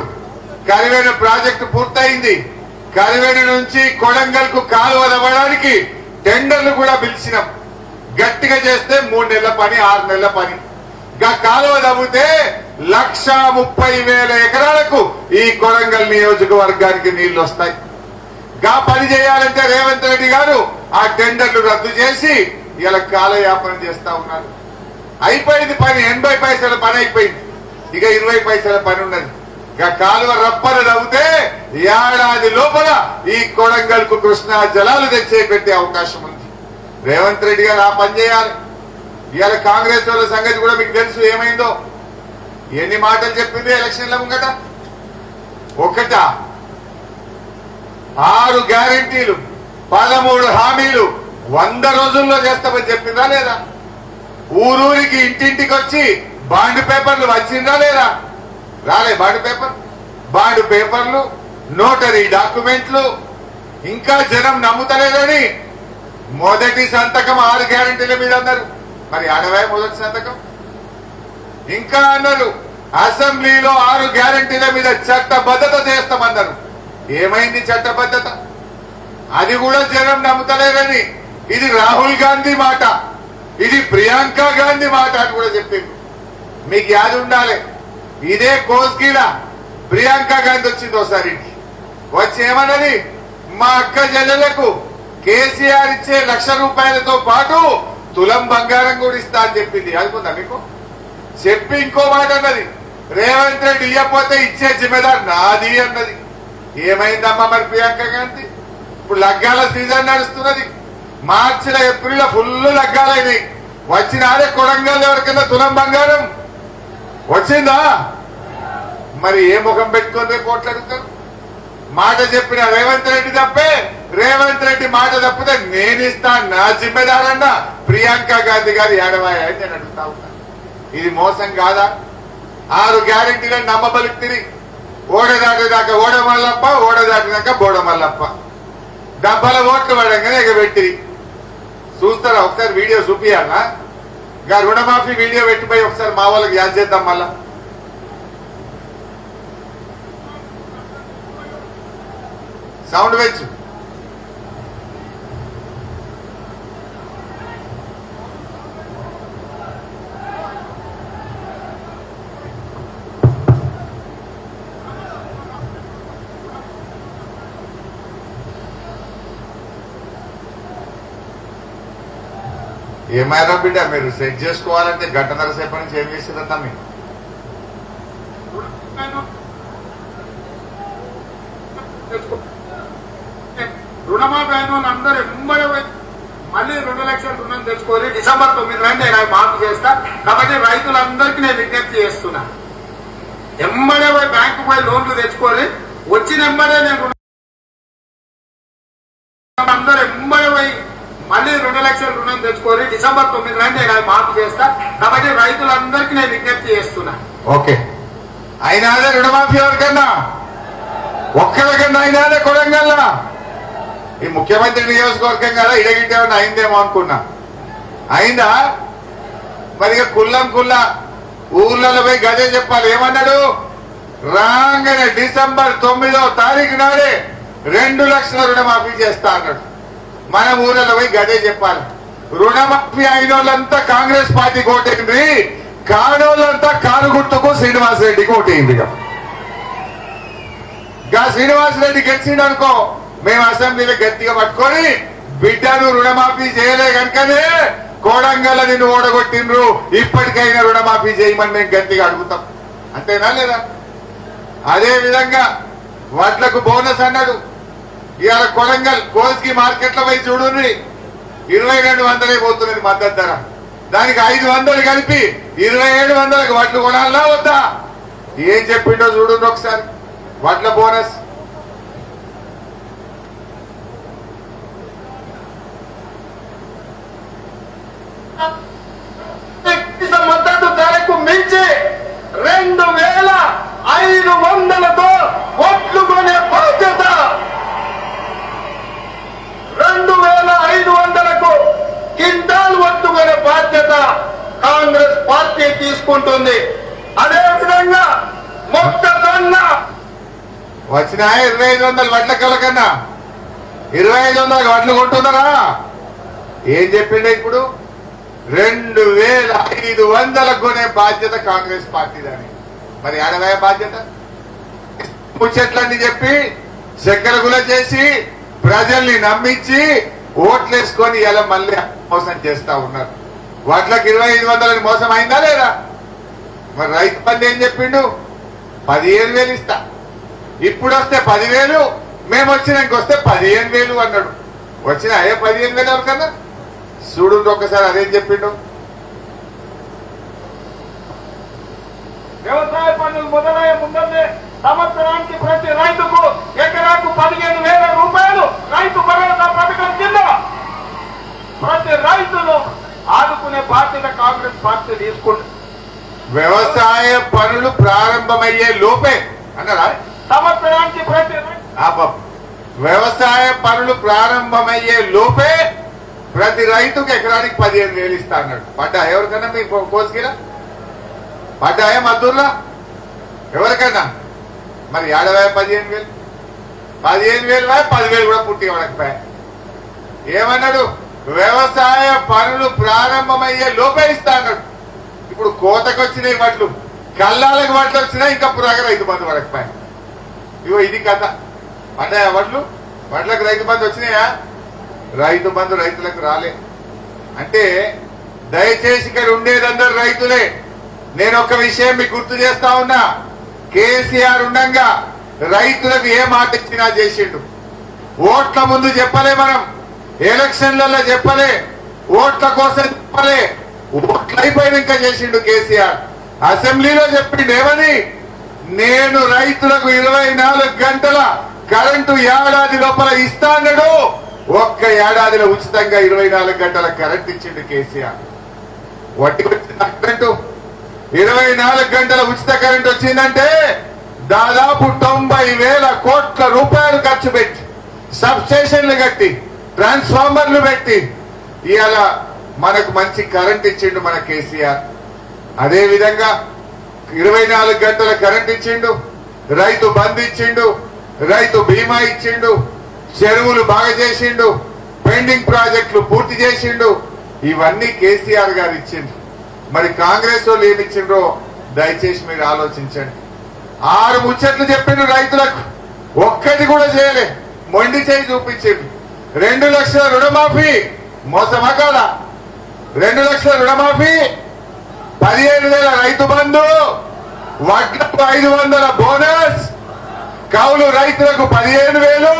కరివేన ప్రాజెక్టు పూర్తయింది. కరివేన నుంచి కొడంగల్ కు కాలువ తవ్వడానికి టెండర్లు కూడా పిలిచినాం. గట్టిగా చేస్తే 3 నెలల పని, 6 నెలల పని. కాలువ తవ్వితే 1,30,000 ఎకరాలకు ఈ కొడంగల్ నియోజకవర్గానికి నీళ్లు వస్తాయి. గా పని చేయాలంటే రేవంత్ రెడ్డి గారు ఆ టెండర్లు రద్దు చేసి ఇలా కాలయాపన చేస్తా ఉన్నారు. అయిపోయింది పని, 80 పైసల పని అయిపోయింది. ఇక 20 పైసల పని ఉన్నది. కాలువ రప్పన తవ్వితే ఏడాది లోపల ఈ కొడంగల్ కు కృష్ణా జలాలు తెచ్చే పెట్టే అవకాశం ఉంది. రేవంత్ రెడ్డి గారు ఆ పని చేయాలి. ఇవాళ కాంగ్రెస్ వాళ్ళ సంగతి కూడా మీకు తెలుసు ఏమైందో. ఎన్ని మాటలు చెప్పింది ఎలక్షన్ల ముంగట? 6 గ్యారెంటీలు, 13 హామీలు 100 రోజుల్లో చేస్తామని చెప్పిందా లేదా? ఊరూరికి ఇంటింటికి వచ్చి బాండ్ పేపర్లు వచ్చిందా లేదా? రాలే. బాండ్ పేపర్లు, నోటరీ డాక్యుమెంట్లు. ఇంకా జనం నమ్ముతలేదని మొదటి సంతకం 6 గ్యారెంటీల మీద అన్నారు. మరి ఆడవే మొదటి సంతకం? ఇంకా అన్నారు అసెంబ్లీలో 6 గ్యారెంటీల మీద చట్టబద్ధత చేస్తామన్నారు. ఏమైంది చట్టబద్ధత? అది కూడా జనం నమ్ముతలేరని. ఇది రాహుల్ గాంధీ మాట, ఇది ప్రియాంక గాంధీ మాట అని కూడా చెప్పింది. మీకు యాది ఉండాలి, ఇదే కోస్గిల ప్రియాంక గాంధీ వచ్చింది ఒకసారి. వచ్చి ఏమన్నది, మా అక్క చెల్లెలకు కేసీఆర్ ఇచ్చే 1,00,000 రూపాయలతో పాటు తులం బంగారం కూడా ఇస్తా అని చెప్పింది. అనుకుందా మీకు? చెప్పి ఇంకో మాట అన్నది, రేవంత్ రెడ్డి ఇయ్యకపోతే ఇచ్చే జిమ్మేదారు నాది అన్నది. ఏమైందమ్మా మరి ప్రియాంక గాంధీ? ఇప్పుడు లగ్గాల సీజన్ నడుస్తున్నది. మార్చిలో, ఏప్రిల్లో ఫుల్ లగ్గాలైనాయి. వచ్చినారే కొడంగల్ ఎవరికైనా తులం బంగారం వచ్చిందా? మరి ఏ ముఖం పెట్టుకొని రేపు పోట్లాడుతారు? మాట చెప్పిన రేవంత్ రెడ్డి తప్పే. రేవంత్ రెడ్డి మాట తప్పితే నేను ఇస్తా, నా జిమ్మెదారన్నా ప్రియాంక గాంధీ గారు ఏడవాయి అని నేను అడుగుతా ఉన్నా. ఇది మోసం కాదా? 6 గ్యారెంటీలను నమ్మబలికి తిరిగి ఓడదాటిదాకా ఓడమల్లప్ప, ఓడదాటిదాకా బోడమల్లప్ప. డబ్బాల ఓట్లు పడంగానే ఎగబెట్టి చూస్తారా? ఒకసారి వీడియో చూపియాలా? రుణమాఫీ వీడియో పెట్టిపోయి ఒకసారి మా వాళ్ళకి యాద్ చేద్దాం. మళ్ళా సౌండ్ పెంచు. ఏమైనా బిడ్డ మీరు సెట్ చేసుకోవాలంటే 1.5 గంటల సేపటి నుంచి ఏం చేసిందంతా మీరు? రుణమాఫీ అయిన అందరూ ఎంబడే మళ్ళీ 2 లక్షల రుణం తెచ్చుకొని డిసెంబర్ 9 నేను మాఫీ చేస్తా. కాబట్టి రైతులందరికీ నేను విజ్ఞప్తి చేస్తున్నా, ఎంబడే పోయి బ్యాంకు పోయి లోన్లు తెచ్చుకొని వచ్చిన వెంబడే నేను అందరూ ఎంబడి పోయి మళ్ళీ 2 లక్షల రుణం తెచ్చుకొని డిసెంబర్ 9 నాడు నేను అది మాఫీ చేస్తా. కాబట్టి రైతులందరికీ నేను విజ్ఞప్తి చేస్తున్నా. ఓకే, అయినాదే రుణమాఫీ ఎవరికన్నా ఒక్కరికన్నా అయినాదే కొడంగల్లా? ఈ ముఖ్యమంత్రి నియోజకవర్గం కదా ఇడగిట్టే అయిందేమో అనుకున్నా. అయిందా? మరి కుల్లం కుల్లా ఊర్లలో పోయి గదే చెప్పాలి. ఏమన్నాడు? రాగానే డిసెంబర్ 9వ తారీఖు నాడే 2 లక్షల రుణమాఫీ చేస్తా అన్నాడు. మనం ఊర్లలో పోయి గదే చెప్పాలి. రుణమాఫీ అయిన వాళ్ళంతా కాంగ్రెస్ పార్టీకి ఓటైంది, కానోళ్ళంతా కారు గుర్తుకు శ్రీనివాసరెడ్డికి ఓటైంది. శ్రీనివాసరెడ్డి గెలిచిండు అనుకో, మేము అసెంబ్లీలో గట్టిగా పట్టుకొని బిడ్డను రుణమాఫీ చేయలే కనుకనే కోడంగల్ నిన్ను ఓడగొట్టిండ్రు, ఇప్పటికైనా రుణమాఫీ చేయమని మేము గట్టిగా అడుగుతాం. అంతేనా లేదా? అదే విధంగా వడ్లకు బోనస్ అన్నాడు. ఇవాళ కొడంగల్ కోస్కి మార్కెట్ లో పోయి చూడండి, 2200 పోతున్నది మద్దతు ధర. దానికి 500 కలిపి 2700కు వడ్లు కొనాలా వద్దా? ఏం చెప్పిండో చూడండి ఒకసారి. వడ్ల బోనస్ మద్దతు ధరకు మించి 2500తో వడ్లు కొనే బాధ్యత, 2500కు క్వింటాల్ వడ్లు కొనే బాధ్యత కాంగ్రెస్ పార్టీ తీసుకుంటుంది. అదేవిధంగా మొక్కజొన్న వచ్చినాయా 2500 వడ్ల కన్నా 2500 వడ్లు కొంటున్నారా? ఏం చెప్పిండే ఇప్పుడు? 2500 కొనే బాధ్యత కాంగ్రెస్ పార్టీదని. మరి ఆడవే బాధ్యత? ముచ్చట్లన్నీ చెప్పి చక్కెర గుల చేసి ప్రజల్ని నమ్మించి ఓట్లేసుకొని ఇలా మళ్ళీ మోసం చేస్తా ఉన్నారు. వడ్లకు 2500 మోసం అయిందా లేదా? మరి రైతు బంధు ఏం చెప్పిండు? 15,000 ఇస్తా. ఇప్పుడు వస్తే 10,000, మేము వచ్చినాక వస్తే 15,000 అన్నాడు. వచ్చిన అయ్యే 15,000 ఎవరికన్నా? చూడు ఒక్కసారి అదేం చెప్పిండు. వ్యవసాయ పనులు మొదలయ్యే ముందే సంవత్సరానికి ప్రతి రైతుకు ఎకరాకు 15,000 రూపాయలు రైతు భరోసా పథకం కింద ప్రతి రైతును ఆదుకునే బాధ్యత కాంగ్రెస్ పార్టీ తీసుకుంటుంది. వ్యవసాయ పనులు ప్రారంభమయ్యే లోపే అన్నారా? సంవత్సరానికి ప్రతి వ్యవసాయ పనులు ప్రారంభమయ్యే లోపే ప్రతి రైతుకు ఎకరానికి 15,000 ఇస్తా అన్నాడు. పడ్డా ఎవరికన్నా? మీకు కోసుకిరా పడ్డాయా? మద్దూరులా ఎవరికన్నా? మరి 15,000 10,000 కూడా పుట్టి వాడకపోయా. ఏమన్నాడు? వ్యవసాయ పనులు ప్రారంభమయ్యే లోపే ఇస్తా అన్నాడు. ఇప్పుడు కోతకు వచ్చినాయి వడ్లు, కల్లాలకు వడ్లు వచ్చినాయి, ఇంకా పురాగా రైతు బంధు పడకపోయా. ఇగో ఇది కథ. పడ్డాయా వడ్లు? వడ్లకు రైతు బంధు వచ్చినాయా? రైతు బంధు రైతులకు రాలే. అంటే దయచేసి ఇక్కడ ఉండేదందరూ రైతులే. నేను ఒక విషయం మీకు గుర్తు చేస్తా ఉన్నా. కేసీఆర్ ఉండగా రైతులకు ఏ మాట ఇచ్చినా చేసిండు. ఓట్ల ముందు చెప్పలే, మనం ఎలక్షన్లలో చెప్పలే, ఓట్ల కోసం చెప్పలే. ఓట్లు అయిపోయినాక చేసిండు కేసీఆర్. అసెంబ్లీలో చెప్పిండు ఏమని? నేను రైతులకు 24 గంటల కరెంటు ఏడాది లోపల ఇస్తా అన్నాడు. ఒక్క ఏడాదిలో ఉచితంగా 24 గంటల కరెంట్ ఇచ్చిండు కేసీఆర్. వడ్డీ వచ్చిన కరెంటు 24 గంటల ఉచిత కరెంట్ వచ్చిందంటే దాదాపు 90,000 కోట్ల రూపాయలు ఖర్చు పెట్టి సబ్ స్టేషన్లు కట్టి ట్రాన్స్ఫార్మర్లు పెట్టి ఇవాళ మనకు మంచి కరెంట్ ఇచ్చిండు మన కేసీఆర్. అదే విధంగా 24 గంటల కరెంట్ ఇచ్చిండు, రైతు బంధు ఇచ్చిండు, రైతు బీమా ఇచ్చిండు, చెరువులు బాగా చేసిండు, పెండింగ్ ప్రాజెక్టులు పూర్తి చేసిండు. ఇవన్నీ కేసీఆర్ గారు ఇచ్చిండు. మరి కాంగ్రెస్ వాళ్ళు ఏమి ఇచ్చిండ్రో దయచేసి మీరు ఆలోచించండి. 6 ముచ్చట్లు చెప్పిండు రైతులకు, ఒక్కటి కూడా చేయలే. మొండి చేయి చూపించిండు. 2 లక్షల రుణమాఫీ మోసమా కాదా? 2 లక్షల రుణమాఫీ, 15,000 రైతు బంధు, వడ్లకు 500 బోనస్, కౌలు రైతులకు 15,000,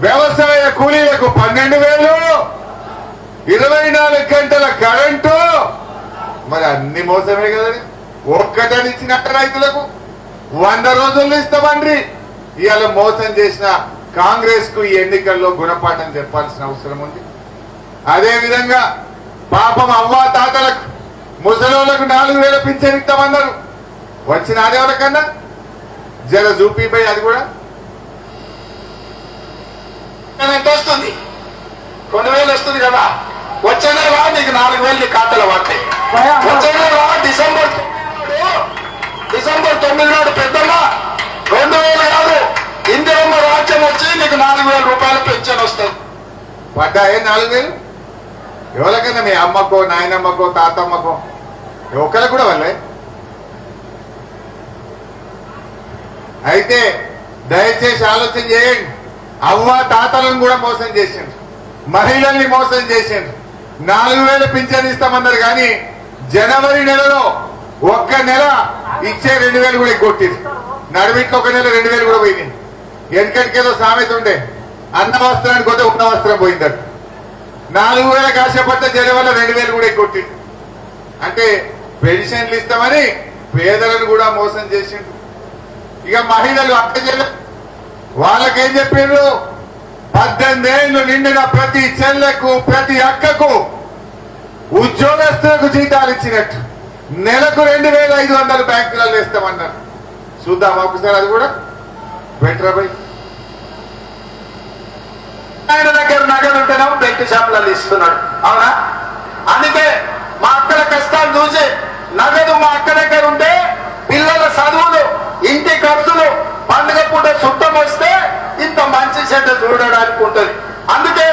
వ్యవసాయ కూలీలకు 12,000, 24 గంటల కరెంటు. మరి అన్ని మోసమే కదండి. ఒక్కటని ఇచ్చినట్టు రైతులకు 100 రోజుల్లో ఇస్తామండ్రి, ఇవాళ మోసం చేసిన కాంగ్రెస్ కు ఈ ఎన్నికల్లో గుణపాఠం చెప్పాల్సిన అవసరం ఉంది. అదే విధంగా పాపం అవ్వా తాతలకు ముసలోళ్లకు 4,000 పింఛన్ ఇస్తామన్నారు. వచ్చిన ఆడేవాళ్ళకన్నా జర చూపిపై అది కూడా ఎంత వస్తుంది? 2,000 వస్తుంది కదా. వచ్చే నెల నీకు 4,000 నీ ఖాతాలో పడతాయి. వచ్చే నెల డిసెంబర్ 9 నాడు పెద్దగా 2,000 కాదు, ఇందిరమ్మ రాజ్యం వచ్చి నీకు 4,000 రూపాయలు పెన్షన్ వస్తుంది. పడ్డాయే 4,000 ఎవరికైనా మీ అమ్మకో నాయనమ్మకో తాతమ్మకో ఒకరికి కూడా వాళ్ళే. అయితే దయచేసి ఆలోచన చేయండి. అవ్వ తాతలను కూడా మోసం చేసిండ్రు, మహిళల్ని మోసం చేసిండ్రు. 4,000 పింఛన్ ఇస్తామన్నారు కానీ జనవరి నెలలో ఒక్క నెల ఇచ్చే 2,000 కూడా ఎగ్గొట్టింది. నడుమిట్లో ఒక నెల 2,000 కూడా పోయింది. వెనకటికేదో సామెత ఉండే, అన్న వస్త్రానికి పోతే ఉన్న వస్త్రం పోయిందట. 4,000 కాసేపడితే జనవరిలో 2,000 కూడా ఎగ్గొట్టింది. అంటే పెన్షన్లు ఇస్తామని పేదలను కూడా మోసం చేసిండ్రు. ఇక మహిళలు అక్క వాళ్ళకేం చెప్పిండ్రు? 18 ఏళ్ళు నిండిన ప్రతి చెల్లెకు ప్రతి అక్కకు ఉద్యోగస్తులకు జీతాలు ఇచ్చినట్టు నెలకు 2,500 బ్యాంకులలో ఇస్తామన్నారు. చూద్దాం ఒకసారి అది కూడా బెటర్ బై. ఆయన దగ్గర నగదు ఉంటేనేమో బెల్ట్ షాపులలో ఇస్తున్నాడు, అవునా? అందుకే మా అక్కల కష్టాలు చూసి నగదు మా అక్క దగ్గర ఉంటే పిల్లల చదువులు, ఇంటి ఖర్చులు, పండుగ పూట చుట్టం వస్తే ఇంత మంచి చెడ్డ చూడడానికి ఉంటుంది. అందుకే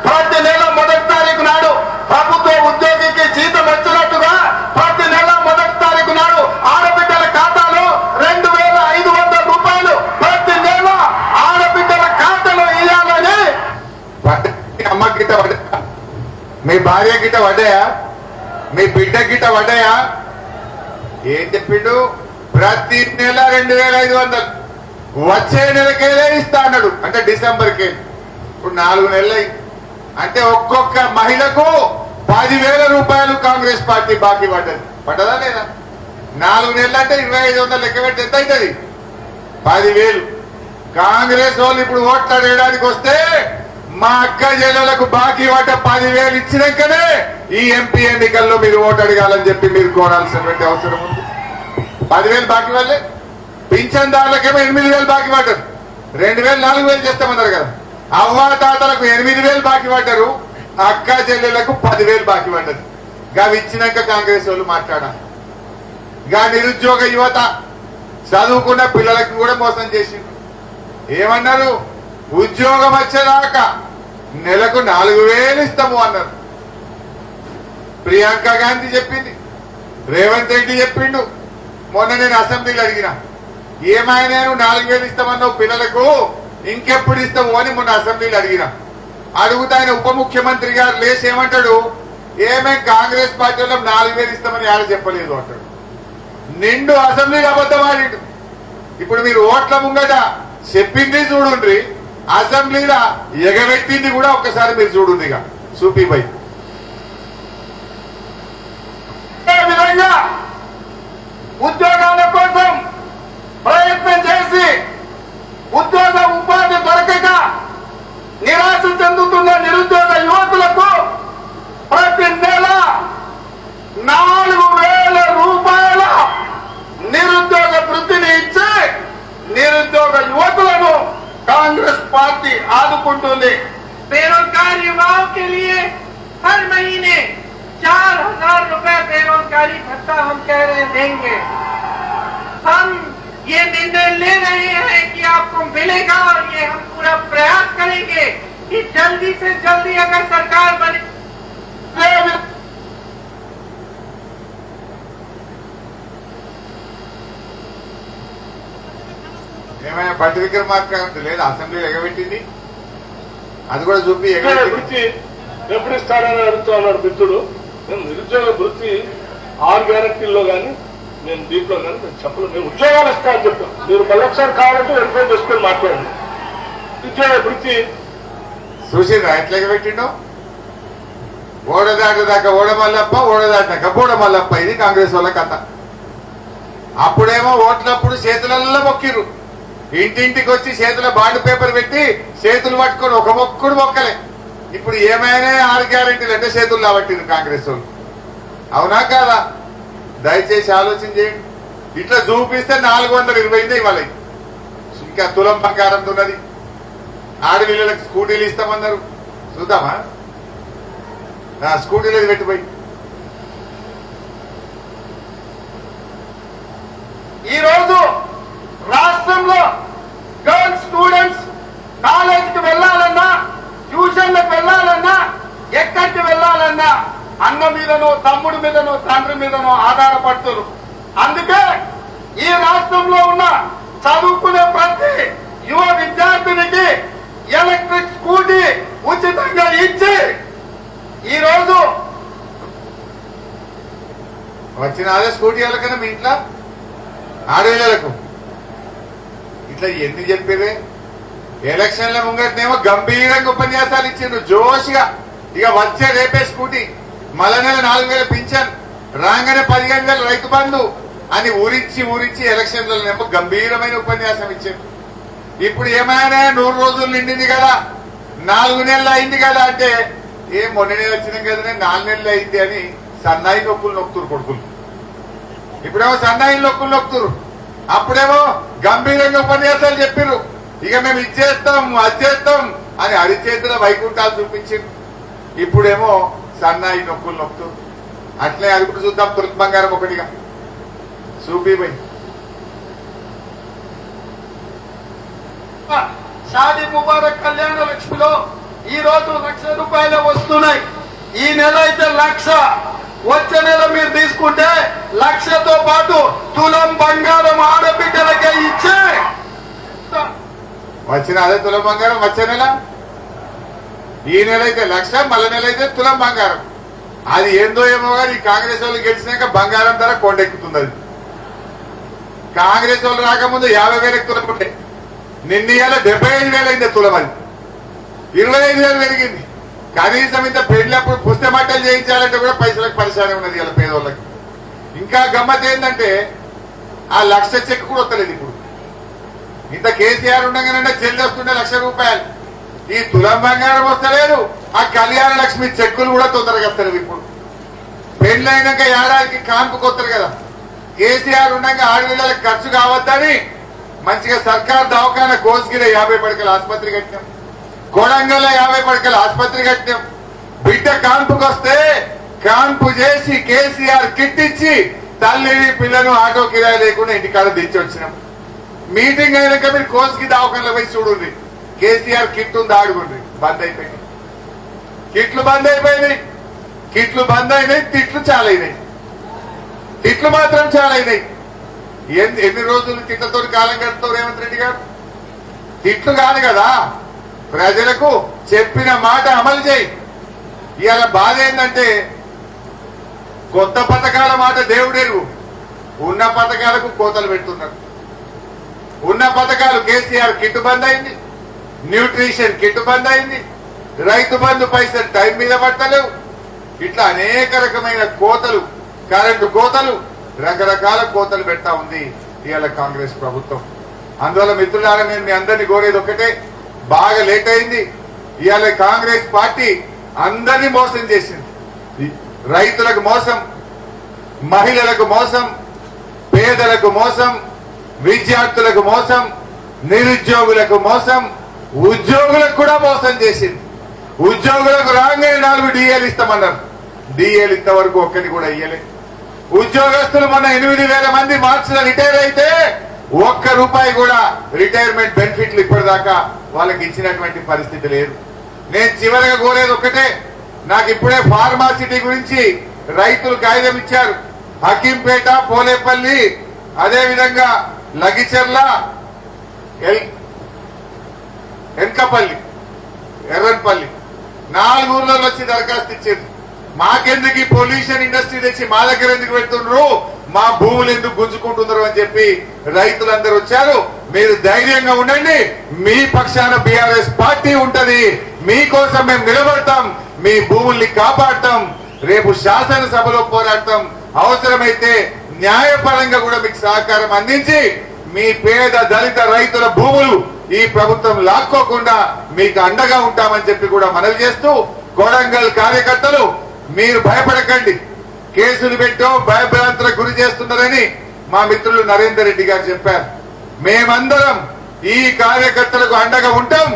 ప్రతి నెల 1వ తారీఖు నాడు ప్రభుత్వ ఉద్యోగికి జీతం వచ్చినట్టుగా ప్రతి నెల 1వ తారీఖు నాడు ఆడబిడ్డల ఖాతాలో 2,500 రూపాయలు ప్రతి నెల ఆడబిడ్డల ఖాతాలో ఇవ్వాలని. అమ్మ గిట్ట పడ్డా, మీ భార్య గిట్ట పడ్డాయా, మీ బిడ్డ గిట్ట పడ్డాయా? ఏం చెప్పిండు? ప్రతి నెల 2,500 వచ్చే నెలకేలే ఇస్తా అన్నాడు. అంటే డిసెంబర్కి. ఇప్పుడు 4 నెలలు అంటే ఒక్కొక్క మహిళకు 10,000 రూపాయలు కాంగ్రెస్ పార్టీ బాకీ పడ్డదా లేదా? 4 నెలలు అంటే 2,500 లెక్క పెట్టి ఎంత అవుతుంది? 10,000. కాంగ్రెస్ వాళ్ళు ఇప్పుడు ఓట్లు అడగడానికి వస్తే మా అక్క చెల్లెలకు బాకీ పడ్డ 10,000 ఇచ్చినాకనే ఈ ఎంపీ ఎన్నికల్లో మీరు ఓటు అడగాలని చెప్పి మీరు కోరాల్సినటువంటి అవసరం ఉంది. 10,000 బాకీ వాళ్ళే. పింఛన్దారులకేమో 8,000 బాకీ పడ్డారు. 2,000 4,000 చేస్తామన్నారు కదా. అవ్వా తాతలకు 8,000 బాకీ పడ్డారు, అక్క చెల్లెలకు 10,000 బాకీ పడ్డది. అవి ఇచ్చినాక కాంగ్రెస్ వాళ్ళు మాట్లాడాలి. నిరుద్యోగ యువత చదువుకున్న పిల్లలకు కూడా మోసం చేసింది. ఏమన్నారు? ఉద్యోగం వచ్చేదాకా నెలకు 4,000 ఇస్తాము అన్నారు. ప్రియాంక గాంధీ చెప్పింది, రేవంత్ రెడ్డి చెప్పిండు. మొన్న నేను అసెంబ్లీలో అడిగిన, ఏమైనా 4,000 ఇస్తామన్నావు పిల్లలకు, ఇంకెప్పుడు ఇస్తాము అని మొన్న అసెంబ్లీలో అడిగిన. అడుగుతా ఆయన ఉప ముఖ్యమంత్రి గారు లేచి ఏమంటాడు? ఏమేం కాంగ్రెస్ పార్టీ వాళ్ళం 4,000 ఇస్తామని ఆడ చెప్పలేదు అంటాడు. నిండు అసెంబ్లీలో అబద్ధం ఆడిండు. ఇప్పుడు మీరు ఓట్ల ముంగట చెప్పింది చూడుండ్రి, అసెంబ్లీలో ఎగబెట్టింది కూడా ఒక్కసారి మీరు చూడుంది. ఇక సూపీపై విధంగా ఉద్యోగాల కోసం ప్రయత్నం చేసి ఉద్యోగ ఉపాధి దొరకక నిరాశ చెందుతున్న నిరుద్యోగ యువకులకు ప్రతి నెల 4,000 రూపాయల నిరుద్యోగ వృత్తిని ఇచ్చి నిరుద్యోగ యువకులను కాంగ్రెస్ పార్టీ ఆదుకుంటుంది. बेरोजगार युवाओं के लिए हर महीने 4,000 रुपए बेरोजगारी भत्ता हम कह रहे देंगे। हम ये निर्णय ले रहे हैं कि आपको मिलेगा और ये हम पूरा प्रयास करेंगे कि जल्दी से जल्दी अगर सरकार बने। ఏమైనా బట్టి విక్రమార్క లేదా అసెంబ్లీలో ఎగబెట్టింది? అది కూడా చూపి వృత్తి ఎప్పుడు ఇస్తారని అడుగుతూ అన్నాడు మిత్రుడు. నేను నిరుద్యోగ వృత్తి 6 గ్యారెంటీల్లో కానీ నేను దీంట్లో కానీ నేను చెప్పలేదు. నేను ఉద్యోగాలు ఇస్తానని చెప్తాను. మీరు మళ్ళొకసారి కావాలంటే వెరిఫై చేసుకొని మాట్లాడండి. నిరుద్యోగ వృత్తి చూసిందా ఎట్లా ఎగబెట్టిండో? ఓడదాటదాకా ఓడమల్లప్ప, ఓడదాటాక బోడమల్లప్ప. ఇది కాంగ్రెస్ వాళ్ళ కథ. అప్పుడేమో ఓట్లప్పుడు చేతులల్లో మొక్కిర్రు, ఇంటింటికి వచ్చి చేతుల బాండ్ పేపర్ పెట్టి చేతులు పట్టుకొని ఒక మొక్కుడు మొక్కలే. ఇప్పుడు ఏమైనా 6 గ్యారెంటీలు అంటే చేతులు లాబట్టింది కాంగ్రెస్ వాళ్ళు. అవునా కాదా? దయచేసి ఆలోచన చేయండి. ఇట్లా చూపిస్తే 420 ఇవాళ. ఇంకా తులం బంగారం ఉన్నది. ఆడపిల్లలకు స్కూటీలు ఇస్తామన్నారు. చూద్దామా? స్కూటీలు పెట్టిపోయి ఈ రోజు రాష్ట్రంలో గర్ల్స్ స్టూడెంట్స్ కాలేజీకి వెళ్ళాలన్నా, ట్యూషన్లకు వెళ్ళాలన్నా, ఎక్కడికి వెళ్ళాలన్నా అన్న మీదనో, తమ్ముడి మీదనో, తండ్రి మీదనో ఆధారపడుతున్నారు. అందుకే ఈ రాష్ట్రంలో ఉన్న చదువుకునే ప్రతి యువ విద్యార్థినికి ఎలక్ట్రిక్ స్కూటీ ఉచితంగా ఇచ్చి ఈ రోజు వచ్చిన అదే స్కూటీ వాళ్ళకన్నా మీ ఇంట్లో ఆడపిల్లలకు ఇట్లా ఎన్ని చెప్పేదే. ఎలక్షన్ల ముంగటనేమో గంభీరంగా ఉపన్యాసాలు ఇచ్చిండ్రు జోష్గా. ఇక వచ్చే రేపే స్కూటీ, మళ్ళా నెల 4,000 పింఛన్, రాగానే 15,000 రైతు బంధు అని ఊరించి ఎలక్షన్లనేమో గంభీరమైన ఉపన్యాసం ఇచ్చారు. ఇప్పుడు ఏమైనా 100 రోజులు నిండింది కదా, 4 నెలలు అయింది కదా అంటే మొన్ననే వచ్చినాం కదనే 4 నెలలు అయింది అని సన్నాయి నొక్కులు నొక్కుతురు కొడుకులు. ఇప్పుడేమో సన్నాయి నొక్కులు నొక్కుతురు. అప్పుడేమో గంభీరంగా ఉపన్యాసాలు చెప్పిర్రు. ఇక మేము ఇచ్చేస్తాం అది చేస్తాం అని అరిచేతుల వైకుంఠాలు చూపించింది. ఇప్పుడేమో సన్నాయి నొక్కులు నొక్కుతురు. అట్లే అది కూడా చూద్దాం. తులసి బంగారం ఒకటిగా చూపిపోయి షాదీ ముబారక్ కళ్యాణ లక్ష్మిలో ఈ రోజు 1,00,000 రూపాయలు వస్తున్నాయి. ఈ నెల అయితే 1,00,000, వచ్చే నెల మీరు తీసుకుంటే 1,00,000తో పాటు తులం బంగారం ఆడబిడ్డలకే ఇచ్చే వచ్చిన అదే తులం బంగారం. వచ్చే నెల ఈ నెల అయితే 1,00,000, మళ్ళీ నెల అయితే తులం బంగారం. అది ఏందో ఏమో కానీ కాంగ్రెస్ వాళ్ళు గెలిచినాక బంగారం ధర కొండెక్కుతుంది. అది కాంగ్రెస్ వాళ్ళు రాకముందు 50,000 తులం ఉంటే నిన్న 75,000 అయింది తులం. అది 25,000 పెరిగింది. కనీసం ఇంత పెళ్లిప్పుడు పుస్తమట్టలు చేయించాలంటే కూడా పైసలకు పరిశానే ఉన్నది ఇలా పేదోళ్ళకి. ఇంకా గమ్మత్ ఏంటంటే ఆ 1,00,000 చెక్ కూడా వస్తలేదు ఇప్పుడు. ఇంత కేసీఆర్ ఉండగానే చెల్లి వస్తుండే 1,00,000 రూపాయలు. ఈ తులం బంగారం వస్తలేదు. ఆ కళ్యాణ లక్ష్మి చెక్కులు కూడా తొందరగా వస్తలేదు. ఇప్పుడు పెళ్లైనాక ఏడాదికి కాన్పుకి వస్తారు కదా. కేసీఆర్ ఉండగా ఆడపిల్లలకు ఖర్చు కావద్దని మంచిగా సర్కార్ దవాఖాన కోసిగిలో 50 పడకల ఆసుపత్రి కట్టినాం, కొడంగల్లో 50 పడకల ఆసుపత్రి కట్టినాం. బిడ్డ కాన్పుకి వస్తే కాన్పు చేసి కేసీఆర్ కిట్ ఇచ్చి తల్లిని పిల్లను ఆటో కిరాయి లేకుండా ఇంటికాడ దించి వచ్చినాం. మీటింగ్ అయినాక మీరు కోసిగి దవాఖానలో పోయి చూడండి. కేసీఆర్ కిట్ ఉంది, ఆడుకోండి. బంద్ అయిపోయింది. కిట్లు బంద్ అయిపోయినాయి. కిట్లు బంద్ అయినాయి. తిట్లు చాలా అయినాయి. తిట్లు మాత్రం చాలా అయినాయి. ఎన్ని రోజులు తిట్లతో కాలం గడుపుతావు రేవంత్ రెడ్డి గారు? తిట్లు కాదు కదా, ప్రజలకు చెప్పిన మాట అమలు చేయి. ఇవాళ బాధ ఏంటంటే కొత్త పథకాల మాట దేవుడెరుగు, ఉన్న పథకాలకు కోతలు పెడుతున్నారు. ఉన్న పథకాలు కేసీఆర్ కిట్ బంద్ అయింది, న్యూట్రిషన్ కిట్ బంద్ అయింది, రైతు బంధు పైసలు టైం మీద పట్టలేవు. ఇట్లా అనేక రకమైన కోతలు, కరెంటు కోతలు, రకరకాల కోతలు పెడతా ఉంది ఇవాళ కాంగ్రెస్ ప్రభుత్వం. అందువల్ల మిత్రులారా నేను మీ అందరినీ కోరేది ఒకటే, బాగా లేట్ అయింది. ఇవాళ కాంగ్రెస్ పార్టీ అందరినీ మోసం చేసింది. రైతులకు మోసం, మహిళలకు మోసం, పేదలకు మోసం, విద్యార్థులకు మోసం, నిరుద్యోగులకు మోసం, ఉద్యోగులకు కూడా మోసం చేసింది. ఉద్యోగులకు రాగానే 4 డిఏలు ఇస్తామన్నారు. డిఏలు ఇంతవరకు ఒక్కటి కూడా ఇయ్యలే. ఉద్యోగస్తులు మొన్న 8,000 మంది మార్చిలో రిటైర్ అయితే ₹1 కూడా రిటైర్మెంట్ బెనిఫిట్లు ఇప్పటిదాకా వాళ్ళకి ఇచ్చినటువంటి పరిస్థితి లేదు. నేను చివరిగా కోరేది ఒకటే, నాకు ఇప్పుడే ఫార్మాసిటీ గురించి రైతులు కాగితం ఇచ్చారు. హకీంపేట, పోలేపల్లి, అదేవిధంగా లగిచెర్ల, ఎన్కపల్లి, ఎర్రన్పల్లి 4 ఊర్లలో వచ్చి దరఖాస్తు ఇచ్చారు. మాకెందుకు ఈ పొల్యూషన్ ఇండస్ట్రీ తెచ్చి మా దగ్గర ఎందుకు పెడుతున్నారు, మా భూములు ఎందుకు గుంజుకుంటున్నారు అని చెప్పి రైతులందరూ వచ్చారు. మీరు ధైర్యంగా ఉండండి, మీ పక్షాన బీఆర్ఎస్ పార్టీ ఉంటది, మీకోసం మేము నిలబడతాం, మీ భూముల్ని కాపాడతాం, రేపు శాసనసభలో పోరాడతాం, అవసరమైతే న్యాయపరంగా కూడా మీకు సహకారం అందించి మీ పేద దళిత రైతుల భూములు ఈ ప్రభుత్వం లాక్కోకుండా మీకు అండగా ఉంటామని చెప్పి కూడా మనవి చేస్తూ, కొడంగల్ కార్యకర్తలు మీరు భయపడకండి, కేసులు పెట్టో భయభ్రాంతులకు గురి చేస్తున్నారని మా మిత్రులు నరేందర్ రెడ్డి గారు చెప్పారు. మేమందరం ఈ కార్యకర్తలకు అండగా ఉంటాం.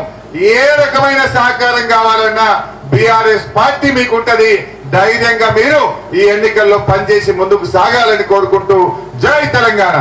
ఏ రకమైన సహకారం కావాలన్నా బీఆర్ఎస్ పార్టీ మీకుంటది. ధైర్యంగా మీరు ఈ ఎన్నికల్లో పనిచేసి ముందుకు సాగాలని కోరుకుంటూ జై తెలంగాణ.